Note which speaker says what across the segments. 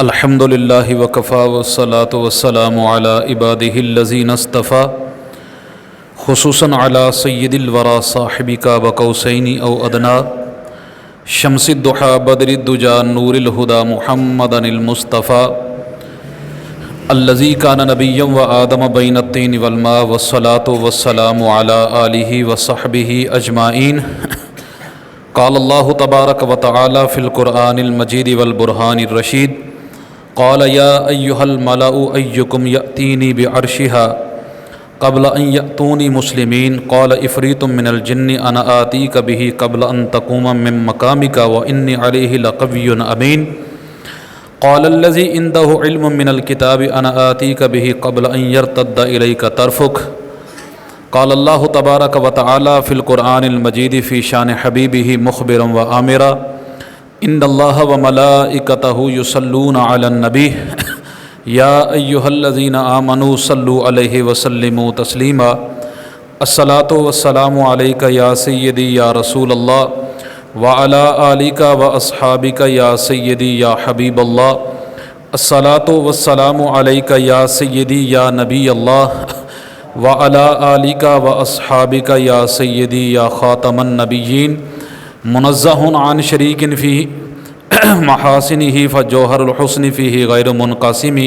Speaker 1: الحمدللہ وکفا والصلاة والسلام علی عبادہ الذین اصطفیٰ خصوصاً علی سید الورا صاحب قاب قوسین او ادنیٰ شمس الضحیٰ بدر الدجیٰ نور الہدیٰ محمد المصطفیٰ الذی کان نبیا و آدم بین الطین والماء والصلاة والسلام علی آلہ وصحبہ اجمعین قال اللہ تبارک و تعالی فی القرآن المجید والبرہان الرشید قال یا ایہا الملأ ایکم یأتینی بعرشها قبل ان یأتونی مسلمین قال افریت من الجن انا آتیک به قبل ان تقوم من مقامک وانی علیہ لقوی امین قال الذی عنده علم من الکتاب انا آتیک به قبل ان یرتد الیک طرفک قال اللہ تبارک و تعالی فی القرآن المجید فی شان حبیبہ مخبرا و آمرا ان اللہ و ملائکتہ یصلون علی النبی یا ایہا الذین آمنوا صلوا علیہ وسلموا تسلیما الصلاۃ والسلام علیک یا سیدی یا رسول اللہ وعلی آلک و اصحابک یا سیدی یا حبیب اللہ الصلاۃ والسلام علیک یا سیدی یا نبی اللہ وعلی آلک و اصحابک یا سیدی یا خاتم النبیین منزہ عن شریک فی محاسنہ فجوہر الحسن فیہ غیر منقسم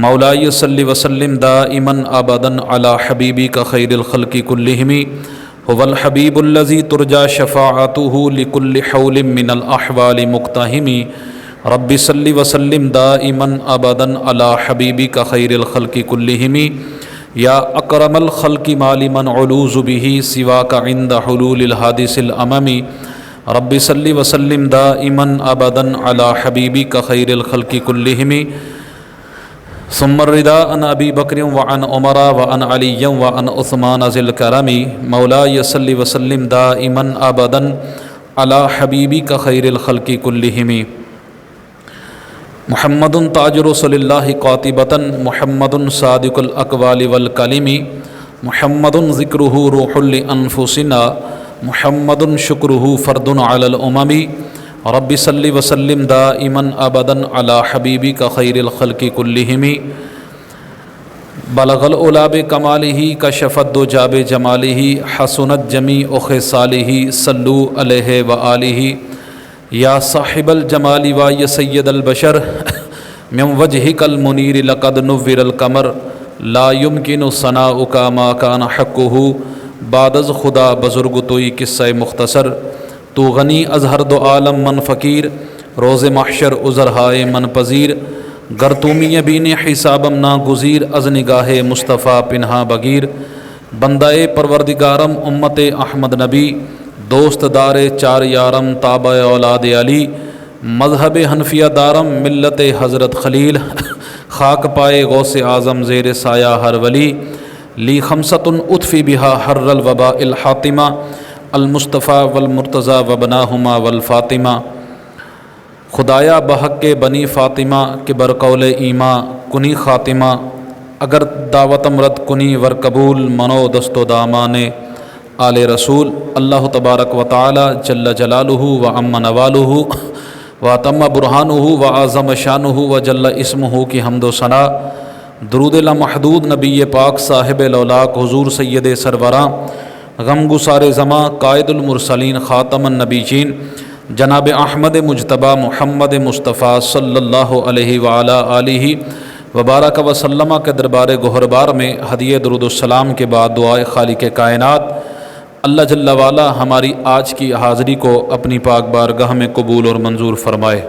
Speaker 1: مولائی صلی وسلم دائما ابدا علی حبیبک خیر الخلق کلہم هو الحبیب الذی ترجى شفاعته لكل حول من الاحوال مقتحم رب صلی وسلم دائما ابدا علی حبیبک خیر الخلق کلہم یا اکرم الخلق مالمن علوذ به سواک عند حلول الحادث الامم رب صلی وسلم دائما ابدا علی حبیبک خیر الخلق کلہم ثم الرضا عن ابی بکر وعن عمر وعن علی وعن عثمان ذی الکرم مولاي صلی وسلم دائما ابدا علی حبیبک خیر الخلق کلہم محمد تاج رسول اللہ قاطبۃ محمد صادق الاقوال والکلم محمد ذکرہ روح لانفسنا محمد شکرہ فرد علی الامم رب صلی وسلم دائما ابدا علی حبیبک خیر الخلق کلہم بلغ العلا بکمالہ کشف الدجی بجمالہ حسنت جمیع خصالہ صلوا علیہ وآلہ یا صاحب الجمال و یا سید البشر من وجہک المنیر لقد نور القمر لا یمکن ثناؤک ما کان حقہ بعد از خدا بزرگ توئی قصہ مختصر تو غنی از ہر دو عالم من فقیر روز محشر عذرہائے من پذیر گر تومی بین حسابم ناگزیر از نگاہ مصطفیٰ پنہا بگیر بندہ پروردگارم امت احمد نبی دوست دار چار یارم تابع اولاد علی مذہب حنفیہ دارم ملت حضرت خلیل خاک پائے غوث اعظم زیر سایہ ہر ولی لی خمسۃ اطفی بہا حر الوباء الحاطمہ المصطفیٰ والمرتضیٰ وبناہما والفاطمہ خدایا بحق بنی فاطمہ کہ برقول ایماں کنی خاتمہ اگر دعوتم رد کنی ور قبول منو دست و دامان آل رسول اللہ تبارک و تعالی جل جلالہ و عم نوالہ و تم برہانہ و اعظم شانہ و جل اسمہ کی حمد و ثنا درود لامحدود نبی پاک صاحب لولاک حضور سید سروراں غم گسار زماں قائد المرسلین خاتم النبیین جناب احمد مجتبیٰ محمد مصطفیٰ صلی اللہ علیہ وعلی آلہ وبارک وسلم کے دربار گہربار میں ہدیہ درود السلام کے بعد دعائے خالق کائنات اللہ جل وعلا ہماری آج کی حاضری کو اپنی پاک بارگاہ میں قبول اور منظور فرمائے۔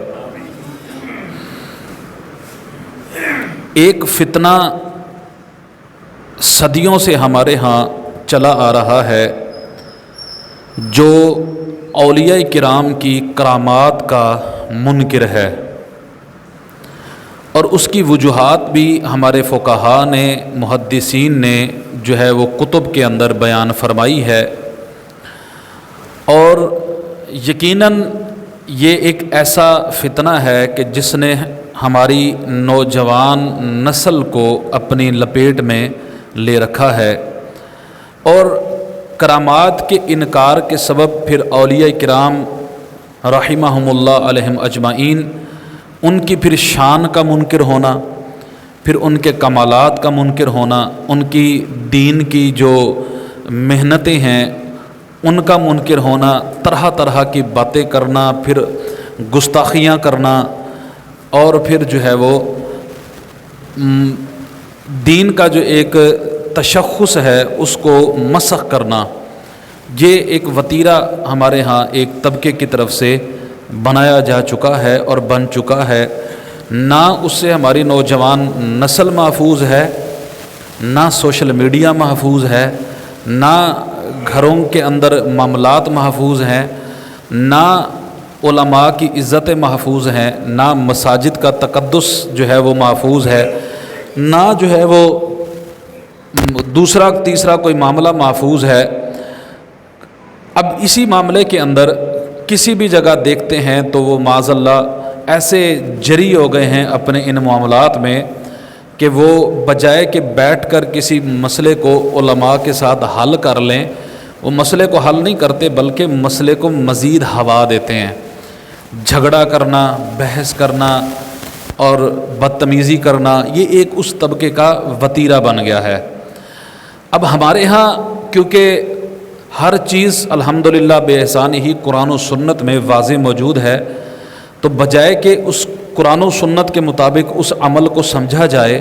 Speaker 1: ایک فتنہ صدیوں سے ہمارے ہاں چلا آ رہا ہے جو اولیاء کرام کی کرامات کا منکر ہے، اور اس کی وجوہات بھی ہمارے فقہاء نے محدثین نے جو ہے وہ کتب کے اندر بیان فرمائی ہے، اور یقیناً یہ ایک ایسا فتنہ ہے کہ جس نے ہماری نوجوان نسل کو اپنی لپیٹ میں لے رکھا ہے، اور کرامات کے انکار کے سبب پھر اولیاء کرام رحمہم اللہ علیہم اجمعین، ان کی پھر شان کا منکر ہونا، پھر ان کے کمالات کا منکر ہونا، ان کی دین کی جو محنتیں ہیں ان کا منکر ہونا، طرح طرح کی باتیں کرنا، پھر گستاخیاں کرنا، اور پھر جو ہے وہ دین کا جو ایک تشخص ہے اس کو مسخ کرنا، یہ ایک وتیرہ ہمارے ہاں ایک طبقے کی طرف سے بنایا جا چکا ہے اور بن چکا ہے۔ نہ اس سے ہماری نوجوان نسل محفوظ ہے، نہ سوشل میڈیا محفوظ ہے، نہ گھروں کے اندر معاملات محفوظ ہیں، نہ علماء کی عزتیں محفوظ ہیں، نہ مساجد کا تقدس جو ہے وہ محفوظ ہے، نہ جو ہے وہ دوسرا تیسرا کوئی معاملہ محفوظ ہے۔ اب اسی معاملے کے اندر کسی بھی جگہ دیکھتے ہیں تو وہ معاذ اللہ ایسے جری ہو گئے ہیں اپنے ان معاملات میں کہ وہ بجائے کہ بیٹھ کر کسی مسئلے کو علماء کے ساتھ حل کر لیں، وہ مسئلے کو حل نہیں کرتے بلکہ مسئلے کو مزید ہوا دیتے ہیں۔ جھگڑا کرنا، بحث کرنا اور بدتمیزی کرنا، یہ ایک اس طبقے کا وتیرہ بن گیا ہے۔ اب ہمارے ہاں کیونکہ ہر چیز الحمدللہ بے احسان ہی قرآن و سنت میں واضح موجود ہے، تو بجائے کہ اس قرآن و سنت کے مطابق اس عمل کو سمجھا جائے،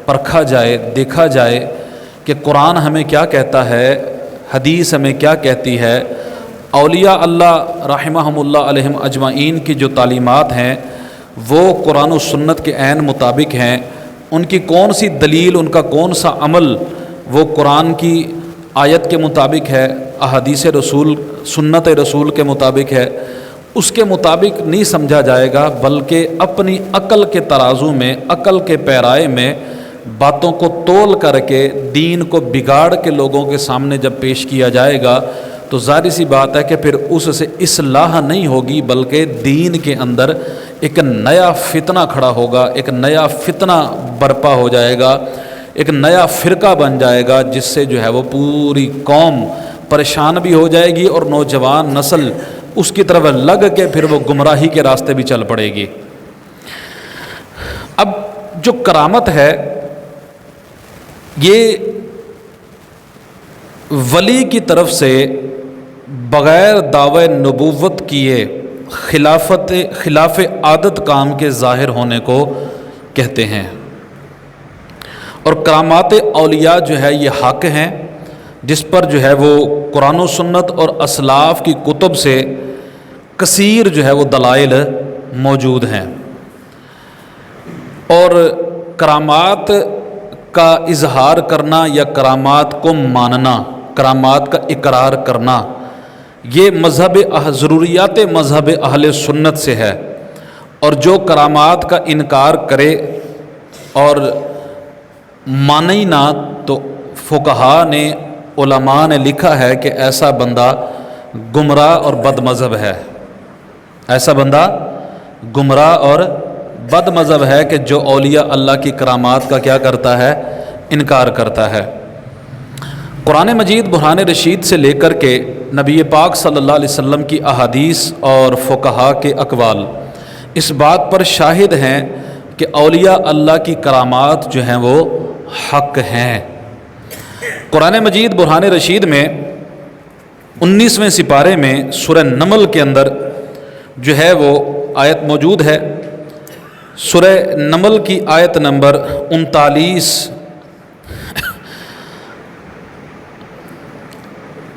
Speaker 1: پرکھا جائے، دیکھا جائے کہ قرآن ہمیں کیا کہتا ہے، حدیث ہمیں کیا کہتی ہے، اولیاء اللہ رحمہم اللہ علیہم اجمعین کی جو تعلیمات ہیں وہ قرآن و سنت کے عین مطابق ہیں، ان کی کون سی دلیل، ان کا کون سا عمل وہ قرآن کی آیت کے مطابق ہے، احادیث رسول، سنت رسول کے مطابق ہے، اس کے مطابق نہیں سمجھا جائے گا، بلکہ اپنی عقل کے ترازو میں، عقل کے پیرائے میں باتوں کو تول کر کے دین کو بگاڑ کے لوگوں کے سامنے جب پیش کیا جائے گا تو ظاہر سی بات ہے کہ پھر اس سے اصلاح نہیں ہوگی، بلکہ دین کے اندر ایک نیا فتنہ کھڑا ہوگا، ایک نیا فتنہ برپا ہو جائے گا، ایک نیا فرقہ بن جائے گا، جس سے جو ہے وہ پوری قوم پریشان بھی ہو جائے گی اور نوجوان نسل اس کی طرف لگ کے پھر وہ گمراہی کے راستے بھی چل پڑے گی۔ اب جو کرامت ہے یہ ولی کی طرف سے بغیر دعوی نبوت کیے خلاف عادت کام کے ظاہر ہونے کو کہتے ہیں، اور کرامات اولیاء جو ہے یہ حق ہیں جس پر جو ہے وہ قرآن و سنت اور اسلاف کی کتب سے کثیر جو ہے وہ دلائل موجود ہیں، اور کرامات کا اظہار کرنا یا کرامات کو ماننا، کرامات کا اقرار کرنا، یہ ضروریات مذہب اہل سنت سے ہے، اور جو کرامات کا انکار کرے اور مانے ہی نہ تو فقہا نے، علماء نے لکھا ہے کہ ایسا بندہ گمراہ اور بد مذہب ہے، ایسا بندہ گمراہ اور بد مذہب ہے کہ جو اولیاء اللہ کی کرامات کا کیا کرتا ہے، انکار کرتا ہے۔ قرآن مجید برہان رشید سے لے کر کے نبی پاک صلی اللہ علیہ وسلم کی احادیث اور فقہا کے اقوال اس بات پر شاہد ہیں کہ اولیاء اللہ کی کرامات جو ہیں وہ حق ہیں۔ قرآن مجید برہان رشید میں 19ویں سپارے میں سورہ نمل کے اندر جو ہے وہ آیت موجود ہے، سورہ نمل کی آیت نمبر 39،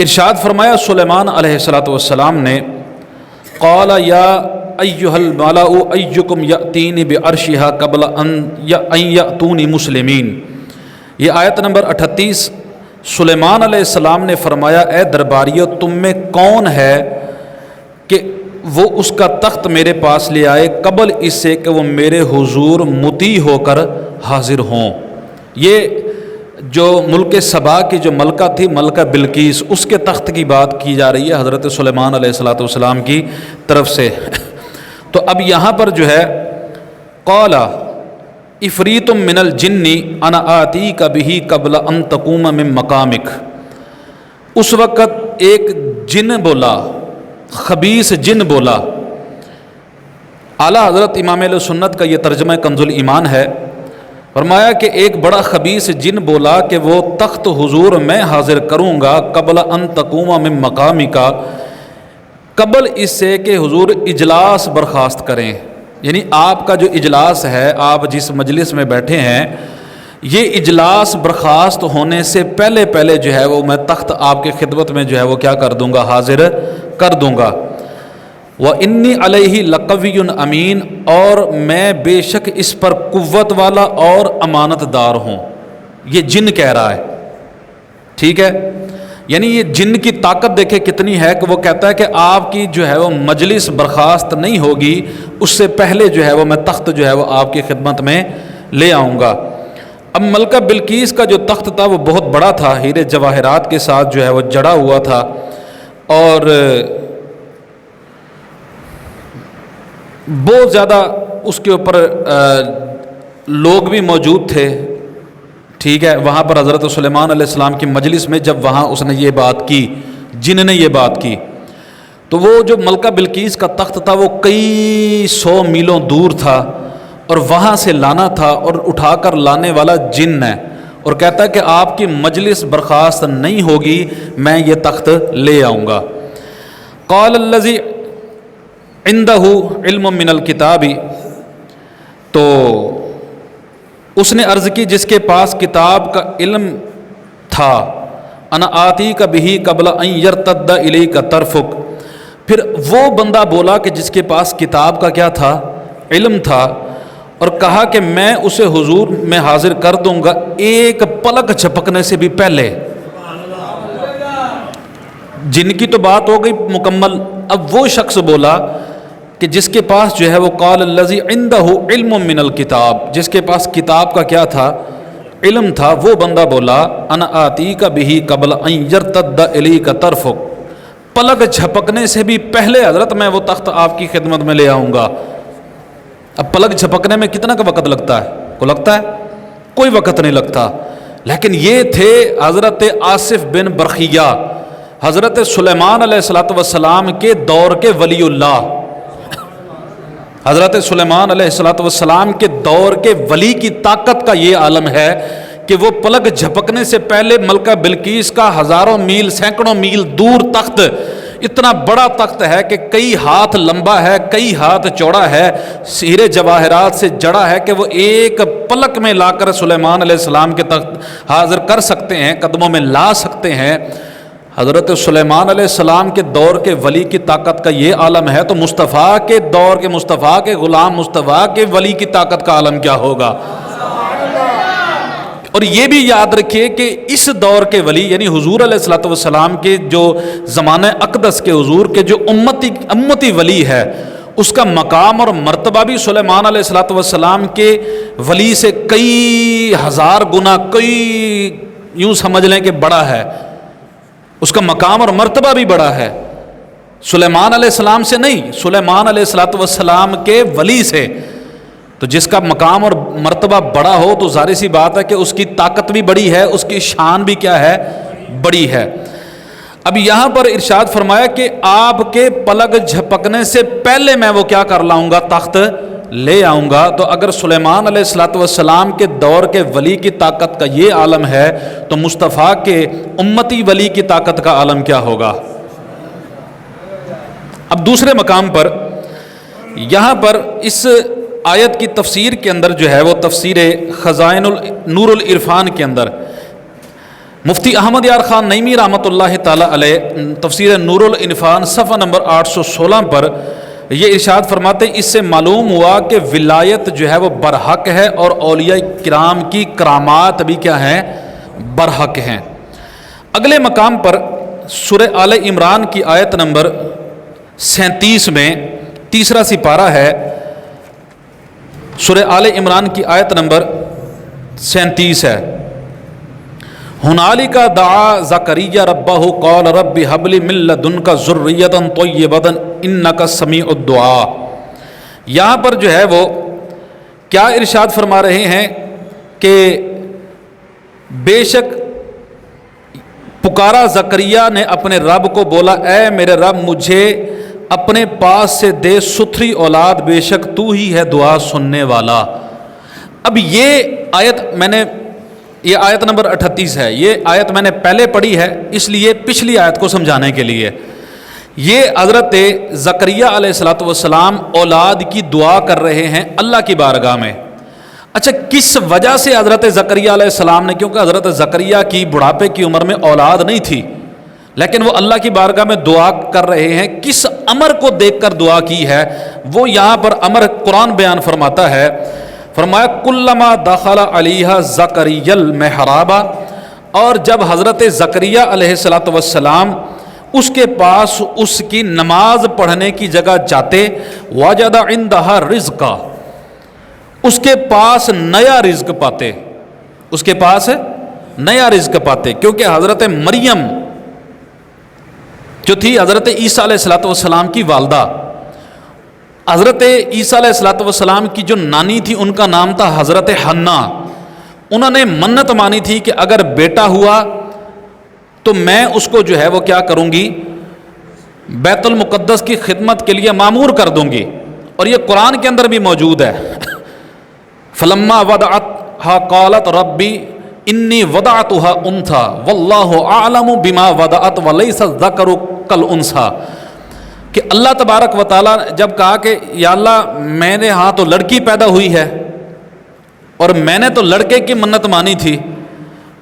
Speaker 1: ارشاد فرمایا سلیمان علیہ السلام نے، قال یا ایھا الملأ ایکم یأتینی بعرشھا قبل ان یأتونی مسلمین۔ یہ آیت نمبر 38۔ سلیمان علیہ السلام نے فرمایا، اے درباریو تم میں کون ہے کہ وہ اس کا تخت میرے پاس لے آئے قبل اس سے کہ وہ میرے حضور مطیع ہو کر حاضر ہوں۔ یہ جو ملک سبا کی جو ملکہ تھی، ملکہ بلقیس، اس کے تخت کی بات کی جا رہی ہے حضرت سلیمان علیہ السلام کی طرف سے۔ تو اب یہاں پر جو ہے قال افریت من الجن انا آتیک بہ قبل ان تقوم من مقامک، اس وقت ایک جن بولا، خبیث جن بولا اعلیٰ حضرت امام اہل سنت کا یہ ترجمہ کنز الایمان ہے۔ فرمایا کہ ایک بڑا خبیث جن بولا کہ وہ تخت حضور میں حاضر کروں گا قبل ان تقوم من مقامک، قبل اس سے کہ حضور اجلاس برخاست کریں، یعنی آپ کا جو اجلاس ہے، آپ جس مجلس میں بیٹھے ہیں، یہ اجلاس برخاست ہونے سے پہلے پہلے جو ہے وہ میں تخت آپ کی خدمت میں جو ہے وہ کیا کر دوں گا، حاضر کر دوں گا۔ وَإِنِّي عَلَيْهِ لَقَوِيٌّ أَمِينٌ، اور میں بے شک اس پر قوت والا اور امانت دار ہوں۔ یہ جن کہہ رہا ہے، ٹھیک ہے، یعنی یہ جن کی طاقت دیکھے کتنی ہے کہ وہ کہتا ہے کہ آپ کی جو ہے وہ مجلس برخاست نہیں ہوگی، اس سے پہلے جو ہے وہ میں تخت جو ہے وہ آپ کی خدمت میں لے آؤں گا۔ اب ملکہ بلقیس کا جو تخت تھا وہ بہت بڑا تھا، ہیرے جواہرات کے ساتھ جو ہے وہ جڑا ہوا تھا، اور بہت زیادہ اس کے اوپر لوگ بھی موجود تھے، ٹھیک ہے۔ وہاں پر حضرت سلیمان علیہ السلام کی مجلس میں جب وہاں اس نے یہ بات کی، جن نے یہ بات کی، تو وہ جو ملکہ بلقیس کا تخت تھا وہ کئی 100 میلوں دور تھا، اور وہاں سے لانا تھا، اور اٹھا کر لانے والا جن ہے، اور کہتا ہے کہ آپ کی مجلس برخاست نہیں ہوگی، میں یہ تخت لے آؤں گا۔ قال الذی عندہ علم من الکتاب، تو اس نے عرض کی جس کے پاس کتاب کا علم تھا، انا آتی کا بھی قبل ان یرتد الیک طرفک، پھر وہ بندہ بولا کہ جس کے پاس کتاب کا کیا تھا، علم تھا، اور کہا کہ میں اسے حضور میں حاضر کر دوں گا ایک پلک جھپکنے سے بھی پہلے۔ جن کی تو بات ہو گئی مکمل، اب وہ شخص بولا کہ جس کے پاس جو ہے وہ قال الذی عندہ علم من الکتاب، جس کے پاس کتاب کا کیا تھا، علم تھا، وہ بندہ بولا انا آتی کا بھی قبل ان یرتد الیک طرفک، پلک جھپکنے سے بھی پہلے حضرت میں وہ تخت آپ کی خدمت میں لے آؤں گا۔ اب پلک جھپکنے میں کتنا کا وقت لگتا ہے؟ کو لگتا ہے کوئی وقت نہیں لگتا، لیکن یہ تھے حضرت آصف بن برخیہ، حضرت سلیمان علیہ السلام کے دور کے ولی اللہ، حضرت سلیمان علیہ السلام کے دور کے ولی کی طاقت کا یہ عالم ہے کہ وہ پلک جھپکنے سے پہلے ملکہ بلقیس کا ہزاروں میل سینکڑوں میل دور تخت، اتنا بڑا تخت ہے کہ کئی ہاتھ لمبا ہے، کئی ہاتھ چوڑا ہے، ہیرے جواہرات سے جڑا ہے، کہ وہ ایک پلک میں لا کر سلیمان علیہ السلام کے تخت حاضر کر سکتے ہیں، قدموں میں لا سکتے ہیں۔ حضرت سلیمان علیہ السلام کے دور کے ولی کی طاقت کا یہ عالم ہے، تو مصطفیٰ کے دور کے مصطفیٰ کے غلام مصطفیٰ کے ولی کی طاقت کا عالم کیا ہوگا۔ اور یہ بھی یاد رکھیے کہ اس دور کے ولی یعنی حضور علیہ السلام کے جو زمانہ اقدس کے حضور کے جو امتی ولی ہے، اس کا مقام اور مرتبہ بھی سلیمان علیہ السلام کے ولی سے کئی ہزار گنا، کئی یوں سمجھ لیں کہ بڑا ہے، اس کا مقام اور مرتبہ بھی بڑا ہے، سلیمان علیہ السلام سے نہیں، سلیمان علیہ السلام کے ولی سے۔ تو جس کا مقام اور مرتبہ بڑا ہو تو ظاہر سی بات ہے کہ اس کی طاقت بھی بڑی ہے، اس کی شان بھی کیا ہے، بڑی ہے۔ اب یہاں پر ارشاد فرمایا کہ آپ کے پلک جھپکنے سے پہلے میں وہ کیا کر لاؤں گا، تخت لے آؤں گا۔ تو اگر سلیمان علیہ السلام کے دور کے ولی کی طاقت کا یہ عالم ہے تو مصطفیٰ کے امتی ولی کی طاقت کا عالم کیا ہوگا۔ اب دوسرے مقام پر یہاں پر اس آیت کی تفسیر کے اندر جو ہے وہ تفسیر خزائن نور العرفان کے اندر مفتی احمد یار خان نعیمی رحمۃ اللہ تعالی علیہ تفسیر نور العرفان صفحہ نمبر 816 پر یہ ارشاد فرماتے ہیں، اس سے معلوم ہوا کہ ولایت جو ہے وہ برحق ہے اور اولیاء کرام کی کرامات بھی کیا ہیں، برحق ہیں۔ اگلے مقام پر سورہ آل عمران کی آیت نمبر 37 میں تیسرا سپارہ ہے، سورہ آل عمران کی آیت نمبر 37 ہے، ہنالک دعا زکریا ربہ قال رب ہب لی من لدنک ذریۃ طیبۃ انک سمیع الدعاء۔ یہاں پر جو ہے وہ کیا ارشاد فرما رہے ہیں کہ بے شک پکارا زکریا نے اپنے رب کو، بولا اے میرے رب مجھے اپنے پاس سے دے ستھری اولاد، بے شک تو ہی ہے دعا سننے والا۔ اب یہ آیت نمبر 38 ہے، یہ آیت میں نے پہلے پڑھی ہے، اس لیے پچھلی آیت کو سمجھانے کے لیے۔ یہ حضرت زکریا علیہ السلام اولاد کی دعا کر رہے ہیں اللہ کی بارگاہ میں۔ اچھا، کس وجہ سے حضرت زکریا علیہ السلام نے، کیونکہ حضرت زکریا کی بڑھاپے کی عمر میں اولاد نہیں تھی، لیکن وہ اللہ کی بارگاہ میں دعا کر رہے ہیں، کس امر کو دیکھ کر دعا کی ہے وہ یہاں پر امر قرآن بیان فرماتا ہے۔ فرمایا کلما دخل علیہ زکریا المحراب، اور جب حضرت زکریا علیہ السلام اس کے پاس اس کی نماز پڑھنے کی جگہ جاتے، وجد عندہا رزقا، اس کے پاس نیا رزق پاتے، اس کے پاس نیا رزق پاتے، کیونکہ حضرت مریم جو تھی حضرت عیسیٰ علیہ السلام کی والدہ، حضرت عیسیٰ علیہ السلام کی جو نانی تھی ان کا نام تھا حضرت حنا۔ انہوں نے منت مانی تھی کہ اگر بیٹا ہوا تو میں اس کو جو ہے وہ کیا کروں گی، بیت المقدس کی خدمت کے لیے مامور کر دوں گی، اور یہ قرآن کے اندر بھی موجود ہے۔ فلما وضعتها قالت ربی انی وضعتها انثى واللہ اعلم بما وضعت وليس الذکر کالانثى، کہ اللہ تبارک و تعالیٰ جب کہا کہ یا اللہ میرے ہاں تو لڑکی پیدا ہوئی ہے اور میں نے تو لڑکے کی منت مانی تھی،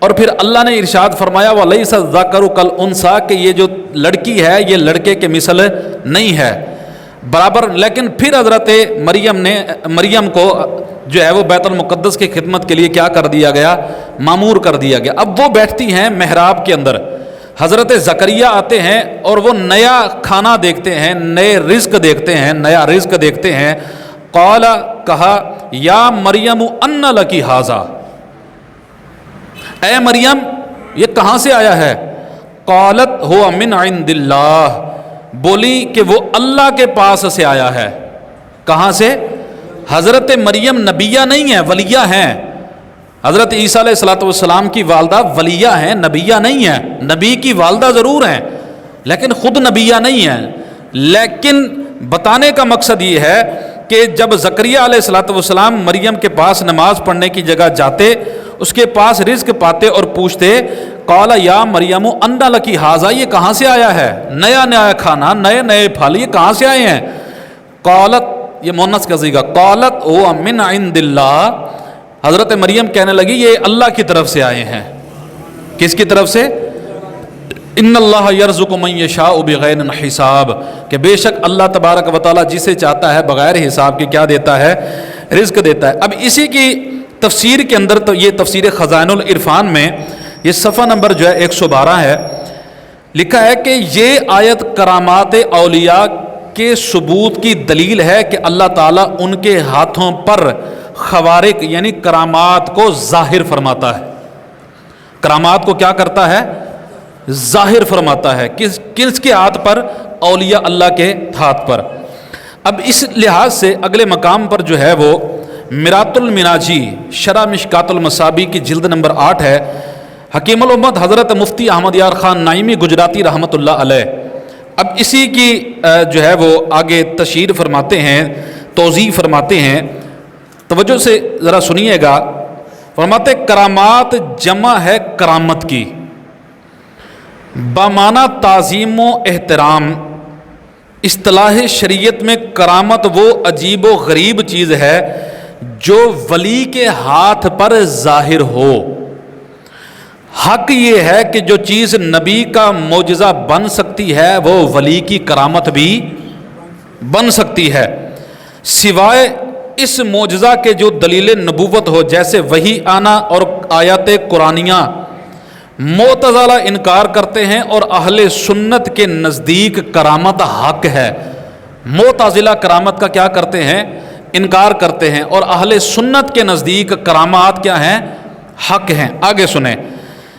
Speaker 1: اور پھر اللہ نے ارشاد فرمایا وَلَيْسَ الذَّكَرُ كَالْأُنثَىٰ، کہ یہ جو لڑکی ہے یہ لڑکے کے مثل نہیں ہے برابر۔ لیکن پھر حضرت مریم کو جو ہے وہ بیت المقدس کی خدمت کے لیے کیا کر دیا گیا، مامور کر دیا گیا۔ اب وہ بیٹھتی ہیں محراب کے اندر، حضرت زکریا آتے ہیں اور وہ نیا کھانا دیکھتے ہیں، نئے رزق دیکھتے ہیں، نیا رزق دیکھتے ہیں۔ قال، کہا یا مریم ان لکی ھذا، اے مریم یہ کہاں سے آیا ہے؟ قالت هو من عند اللہ، بولی کہ وہ اللہ کے پاس سے آیا ہے۔ کہاں سے؟ حضرت مریم نبیہ نہیں ہے، ولیہ ہیں۔ حضرت عیسیٰ علیہ السلام کی والدہ ولیہ ہیں، نبیہ نہیں ہیں۔ نبی کی والدہ ضرور ہیں لیکن خود نبیہ نہیں ہیں۔ لیکن بتانے کا مقصد یہ ہے کہ جب زکریا علیہ السلام مریم کے پاس نماز پڑھنے کی جگہ جاتے، اس کے پاس رزق پاتے اور پوچھتے قال یا مریم ان لکی ھذا، یہ کہاں سے آیا ہے؟ نیا نیا کھانا، نئے نئے پھل، یہ کہاں سے آئے ہیں؟ قالت، یہ مؤنث کا صیغہ، قالت هو من عند اللہ، حضرت مریم کہنے لگی یہ اللہ کی طرف سے آئے ہیں۔ کس کی طرف سے؟ ان اللہ یرزق من یشاء بغیر حساب، کہ بے شک اللہ تبارک و تعالیٰ جسے چاہتا ہے بغیر حساب کے کیا دیتا ہے؟ رزق دیتا ہے۔ اب اسی کی تفسیر کے اندر تو یہ تفسیر خزائن العرفان میں یہ صفحہ نمبر جو ہے 112 ہے، لکھا ہے کہ یہ آیت کرامات اولیاء کے ثبوت کی دلیل ہے کہ اللہ تعالیٰ ان کے ہاتھوں پر خوارق یعنی کرامات کو ظاہر فرماتا ہے۔ کرامات کو کیا کرتا ہے؟ ظاہر فرماتا ہے۔ کس کے ہاتھ پر؟ اولیاء اللہ کے ہاتھ پر۔ اب اس لحاظ سے اگلے مقام پر جو ہے وہ مرات المناجی شرح مشکات المصابیح کی جلد نمبر 8 ہے۔ حکیم الامت حضرت مفتی احمد یار خان نائمی گجراتی رحمۃ اللہ علیہ اب اسی کی جو ہے وہ آگے تشریح فرماتے ہیں، توضیح فرماتے ہیں، توجہ سے ذرا سنیے گا۔ فرماتے کرامات جمع ہے کرامت کی، بمعنی تعظیم و احترام۔ اصطلاح شریعت میں کرامت وہ عجیب و غریب چیز ہے جو ولی کے ہاتھ پر ظاہر ہو۔ حق یہ ہے کہ جو چیز نبی کا معجزہ بن سکتی ہے وہ ولی کی کرامت بھی بن سکتی ہے، سوائے اس معجزہ کے جو دلیل نبوت ہو، جیسے وحی آنا اور آیات قرآنیہ۔ معتزلہ انکار کرتے ہیں اور اہل سنت کے نزدیک کرامت حق ہے۔ معتزلہ کرامت کا کیا کرتے ہیں؟ انکار کرتے ہیں، اور اہل سنت کے نزدیک کرامات کیا ہیں؟ حق ہیں۔ آگے سنیں،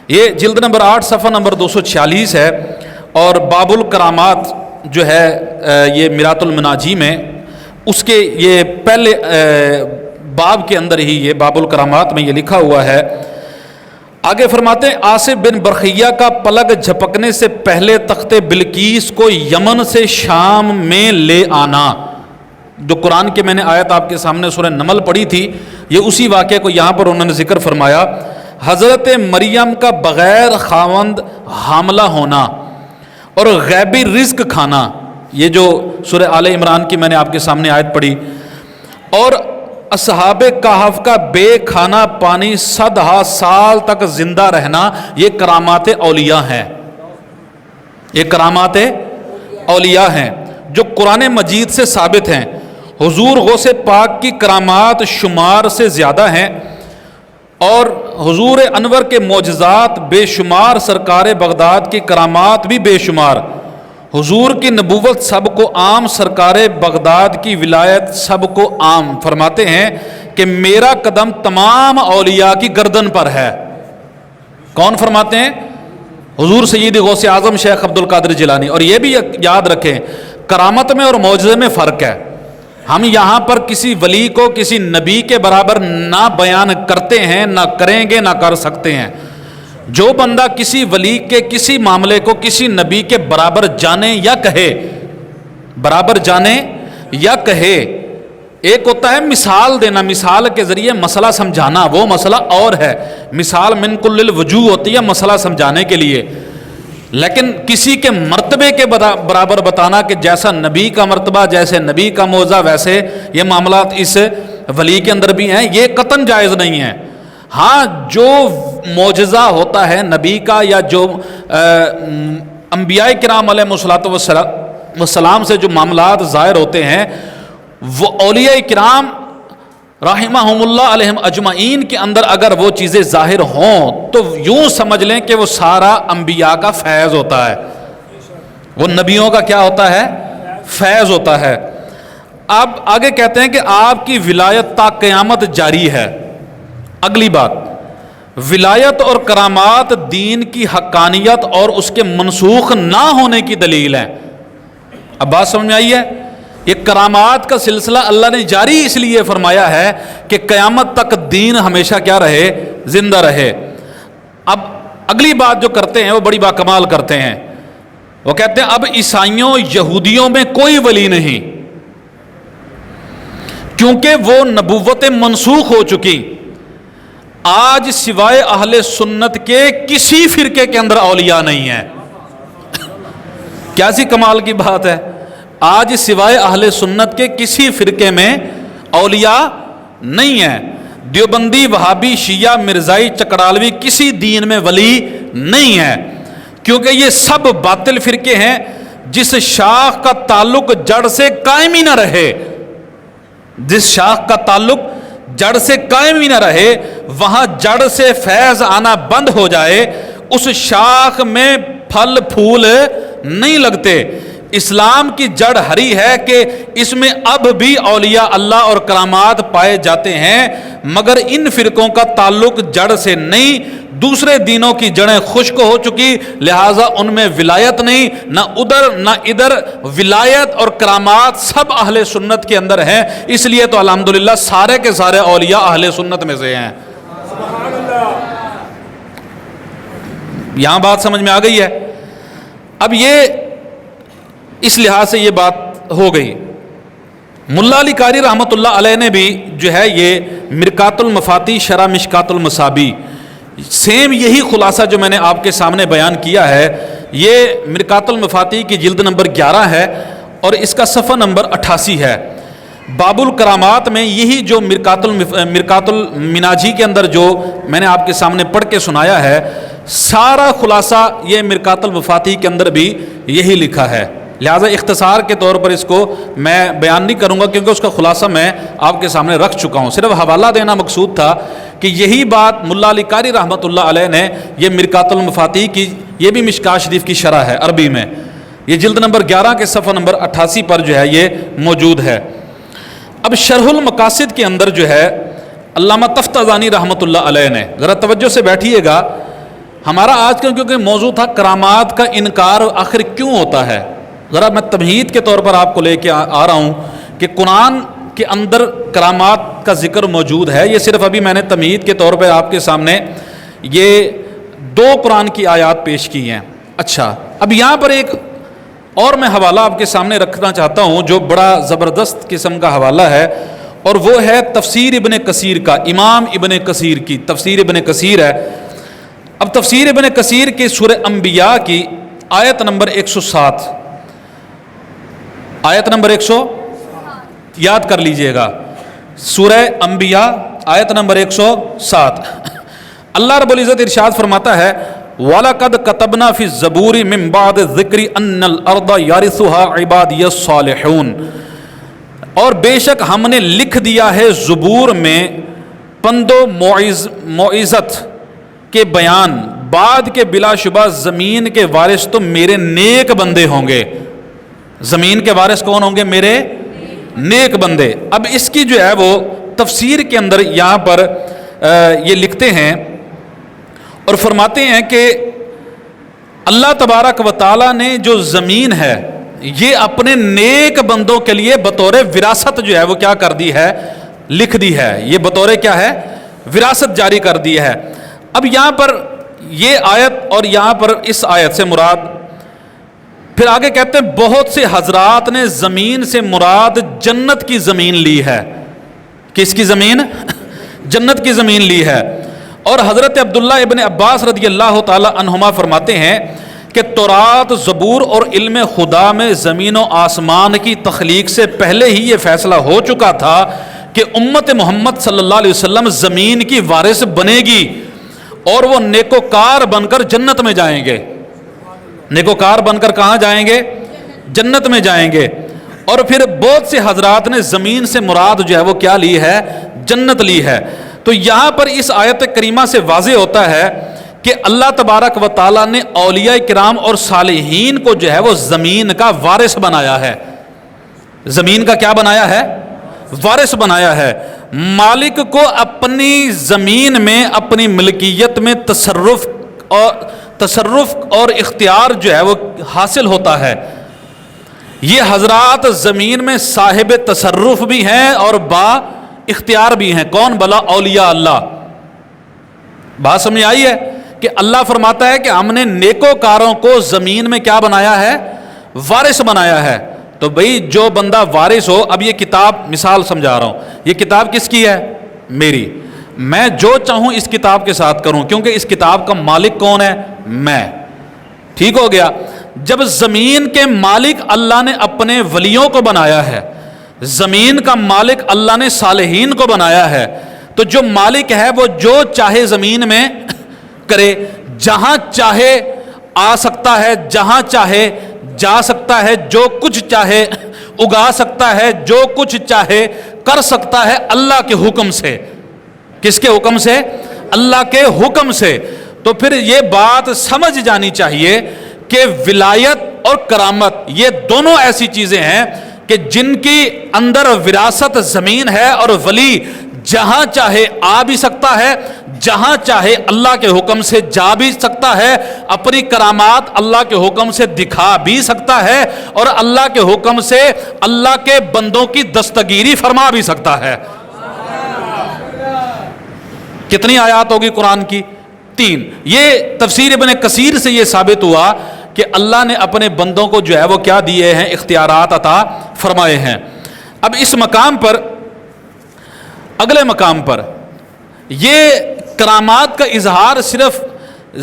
Speaker 1: یہ جلد نمبر 8 صفحہ نمبر 246 ہے، اور باب الکرامات جو ہے یہ میرات المناجی میں اس کے یہ پہلے باب کے اندر ہی یہ باب الکرامات میں یہ لکھا ہوا ہے، آگے فرماتے ہیں آصف بن برخیہ کا پلک جھپکنے سے پہلے تخت بلقیس کو یمن سے شام میں لے آنا، جو قرآن کے میں نے آیت آپ کے سامنے سورہ نمل پڑھی تھی، یہ اسی واقعے کو یہاں پر انہوں نے ذکر فرمایا۔ حضرت مریم کا بغیر خاوند حاملہ ہونا اور غیبی رزق کھانا، یہ جو سورہ آل عمران کی میں نے آپ کے سامنے آیت پڑھی، اور اصحاب کہف کا بے کھانا پانی 100 سال تک زندہ رہنا، یہ کرامات اولیاء ہیں، یہ کرامات اولیاء ہیں جو قرآن مجید سے ثابت ہیں۔ حضور غوث پاک کی کرامات شمار سے زیادہ ہیں، اور حضور انور کے معجزات بے شمار، سرکار بغداد کی کرامات بھی بے شمار، حضور کی نبوت سب کو عام، سرکار بغداد کی ولایت سب کو عام۔ فرماتے ہیں کہ میرا قدم تمام اولیاء کی گردن پر ہے۔ کون فرماتے ہیں؟ حضور سید غوث اعظم شیخ عبد القادر جیلانی۔ اور یہ بھی یاد رکھیں، کرامت میں اور معجزے میں فرق ہے۔ ہم یہاں پر کسی ولی کو کسی نبی کے برابر نہ بیان کرتے ہیں، نہ کریں گے، نہ کر سکتے ہیں۔ جو بندہ کسی ولی کے کسی معاملے کو کسی نبی کے برابر جانے یا کہے، برابر جانے یا کہے، ایک ہوتا ہے مثال دینا، مثال کے ذریعے مسئلہ سمجھانا، وہ مسئلہ اور ہے۔ مثال من کل الوجوہ ہوتی ہے مسئلہ سمجھانے کے لیے، لیکن کسی کے مرتبے کے برابر بتانا کہ جیسا نبی کا مرتبہ، جیسے نبی کا معجزہ ویسے یہ معاملات اس ولی کے اندر بھی ہیں، یہ قطعاً جائز نہیں ہے۔ ہاں، جو معجزہ ہوتا ہے نبی کا یا جو انبیاء کرام علیہ الصلوۃ والسلام سے جو معاملات ظاہر ہوتے ہیں، وہ اولیاء کرام رحمہم اللہ علیہم اجمعین کے اندر اگر وہ چیزیں ظاہر ہوں تو یوں سمجھ لیں کہ وہ سارا انبیاء کا فیض ہوتا ہے، وہ نبیوں کا کیا ہوتا ہے؟ فیض ہوتا ہے۔ اب آگے کہتے ہیں کہ آپ کی ولایت تا قیامت جاری ہے۔ اگلی بات، ولایت اور کرامات دین کی حقانیت اور اس کے منسوخ نہ ہونے کی دلیل ہے۔ اب بات سمجھ میں آئی ہے؟ یہ کرامات کا سلسلہ اللہ نے جاری اس لیے فرمایا ہے کہ قیامت تک دین ہمیشہ کیا رہے؟ زندہ رہے۔ اب اگلی بات جو کرتے ہیں وہ بڑی باکمال کرتے ہیں، وہ کہتے ہیں اب عیسائیوں یہودیوں میں کوئی ولی نہیں، کیونکہ وہ نبوت منسوخ ہو چکی۔ آج سوائے اہل سنت کے کسی فرقے کے اندر اولیاء نہیں ہیں۔ کیا سی کمال کی بات ہے! آج سوائے اہل سنت کے کسی فرقے میں اولیاء نہیں ہیں۔ دیوبندی، وہابی، شیعہ، مرزائی، چکڑالوی کسی دین میں ولی نہیں ہے، کیونکہ یہ سب باطل فرقے ہیں جس شاخ کا تعلق جڑ سے قائم ہی نہ رہے، جس شاخ کا تعلق جڑ سے قائم ہی نہ رہے، وہاں جڑ سے فیض آنا بند ہو جائے، اس شاخ میں پھل پھول نہیں لگتے۔ اسلام کی جڑ ہری ہے کہ اس میں اب بھی اولیاء اللہ اور کرامات پائے جاتے ہیں، مگر ان فرقوں کا تعلق جڑ سے نہیں، دوسرے دینوں کی جڑیں خشک ہو چکی، لہٰذا ان میں ولایت نہیں، نہ ادھر نہ ادھر، ولایت اور کرامات سب اہل سنت کے اندر ہیں۔ اس لیے تو الحمدللہ سارے کے سارے اولیاء اہل سنت میں سے ہیں۔ یہاں بات سمجھ میں آ گئی ہے؟ اب یہ اس لحاظ سے یہ بات ہو گئی۔ ملا علی قاری رحمۃ اللہ علیہ نے بھی جو ہے یہ مرکات المفاتی شرح مشکات المصابی، سیم یہی خلاصہ جو میں نے آپ کے سامنے بیان کیا ہے، یہ مرکات المفاتی کی جلد نمبر 11 ہے اور اس کا صفحہ نمبر 88 ہے۔ باب الکرامات میں یہی جو مرکات المناجی کے اندر جو میں نے آپ کے سامنے پڑھ کے سنایا ہے، سارا خلاصہ یہ مرکات المفاتی کے اندر بھی یہی لکھا ہے۔ لہٰذا اختصار کے طور پر اس کو میں بیان نہیں کروں گا، کیونکہ اس کا خلاصہ میں آپ کے سامنے رکھ چکا ہوں، صرف حوالہ دینا مقصود تھا کہ یہی بات ملا علی قاری رحمۃ اللہ علیہ نے یہ مرکات المفاتی کی، یہ بھی مشکات شریف کی شرح ہے عربی میں، یہ جلد نمبر 11 کے صفحہ نمبر 88 پر جو ہے یہ موجود ہے۔ اب شرح المقاصد کے اندر جو ہے علامہ تفتازانی رحمۃ اللہ علیہ نے، ذرا توجہ سے بیٹھیے گا، ہمارا آج کا کیونکہ موضوع تھا کرامات کا انکار آخر کیوں ہوتا ہے، ذرا میں تمہید کے طور پر آپ کو لے کے آ رہا ہوں کہ قرآن کے اندر کرامات کا ذکر موجود ہے، یہ صرف ابھی میں نے تمہید کے طور پر آپ کے سامنے یہ دو قرآن کی آیات پیش کی ہیں۔ اچھا، اب یہاں پر ایک اور میں حوالہ آپ کے سامنے رکھنا چاہتا ہوں جو بڑا زبردست قسم کا حوالہ ہے، اور وہ ہے تفسیر ابن کثیر کا، امام ابن کثیر کی تفسیر ابن کثیر ہے۔ اب تفسیر ابن کثیر کی سورہ انبیاء کی آیت نمبر 107، آیت نمبر 100 یاد کر لیجئے گا، سورہ انبیاء آیت نمبر 107، اللہ رب العزت ارشاد فرماتا ہے وَلَقَدْ كَتَبْنَا فِي الزَّبُورِ مِن بَعْدِ الذِّكْرِ أَنَّ الْأَرْضَ يَرِثُهَا عِبَادِيَ الصَّالِحُونَ، اور بے شک ہم نے لکھ دیا ہے زبور میں پند و موعظت کے بیان، بعد کے بلا شبہ زمین کے وارث تو میرے نیک بندے ہوں گے۔ زمین کے وارث کون ہوں گے؟ میرے نیک بندے۔ اب اس کی جو ہے وہ تفسیر کے اندر یہاں پر یہ لکھتے ہیں اور فرماتے ہیں کہ اللہ تبارک و تعالیٰ نے جو زمین ہے یہ اپنے نیک بندوں کے لیے بطور وراثت جو ہے وہ کیا کر دی ہے؟ لکھ دی ہے۔ یہ بطور کیا ہے؟ وراثت جاری کر دی ہے۔ اب یہاں پر یہ آیت اور یہاں پر اس آیت سے مراد، پھر آگے کہتے ہیں بہت سے حضرات نے زمین سے مراد جنت کی زمین لی ہے۔ کس کی زمین؟ جنت کی زمین لی ہے۔ اور حضرت عبداللہ ابن عباس رضی اللہ تعالی عنہما فرماتے ہیں کہ تورات، زبور اور علم خدا میں زمین و آسمان کی تخلیق سے پہلے ہی یہ فیصلہ ہو چکا تھا کہ امت محمد صلی اللہ علیہ وسلم زمین کی وارث بنے گی اور وہ نیکوکار بن کر جنت میں جائیں گے۔ نیکوکار بن کر کہاں جائیں گے؟ جنت میں جائیں گے۔ اور پھر بہت سے حضرات نے زمین سے مراد جو ہے وہ کیا لی ہے؟ جنت لی ہے۔ تو یہاں پر اس آیت کریمہ سے واضح ہوتا ہے کہ اللہ تبارک و تعالیٰ نے اولیاء کرام اور صالحین کو جو ہے وہ زمین کا وارث بنایا ہے۔ زمین کا کیا بنایا ہے؟ وارث بنایا ہے۔ مالک کو اپنی زمین میں اپنی ملکیت میں تصرف اور اختیار جو ہے وہ حاصل ہوتا ہے۔ یہ حضرات زمین میں صاحب تصرف بھی ہیں اور با اختیار بھی ہیں۔ کون بلا؟ اولیاء اللہ۔ بات سمجھ آئی ہے کہ اللہ فرماتا ہے کہ ہم نے نیکوکاروں کو زمین میں کیا بنایا ہے؟ وارث بنایا ہے۔ تو بھئی جو بندہ وارث ہو، اب یہ کتاب مثال سمجھا رہا ہوں، یہ کتاب کس کی ہے؟ میری۔ میں جو چاہوں اس کتاب کے ساتھ کروں کیونکہ اس کتاب کا مالک کون ہے؟ میں۔ ٹھیک ہو گیا؟ جب زمین کے مالک اللہ نے اپنے ولیوں کو بنایا ہے، زمین کا مالک اللہ نے صالحین کو بنایا ہے، تو جو مالک ہے وہ جو چاہے زمین میں کرے، جہاں چاہے آ سکتا ہے، جہاں چاہے جا سکتا ہے، جو کچھ چاہے اگا سکتا ہے، جو کچھ چاہے کر سکتا ہے اللہ کے حکم سے۔ کس کے حکم سے؟ اللہ کے حکم سے۔ تو پھر یہ بات سمجھ جانی چاہیے کہ ولایت اور کرامت یہ دونوں ایسی چیزیں ہیں کہ جن کی اندر وراثت زمین ہے، اور ولی جہاں چاہے آ بھی سکتا ہے، جہاں چاہے اللہ کے حکم سے جا بھی سکتا ہے، اپنی کرامات اللہ کے حکم سے دکھا بھی سکتا ہے، اور اللہ کے حکم سے اللہ کے بندوں کی دستگیری فرما بھی سکتا ہے۔ کتنی آیات ہوگی قرآن کی؟ 3۔ یہ تفسیر ابن کثیر سے یہ ثابت ہوا کہ اللہ نے اپنے بندوں کو جو ہے وہ کیا دیے ہیں؟ اختیارات عطا فرمائے ہیں۔ اب اس مقام پر، اگلے مقام پر، یہ کرامات کا اظہار صرف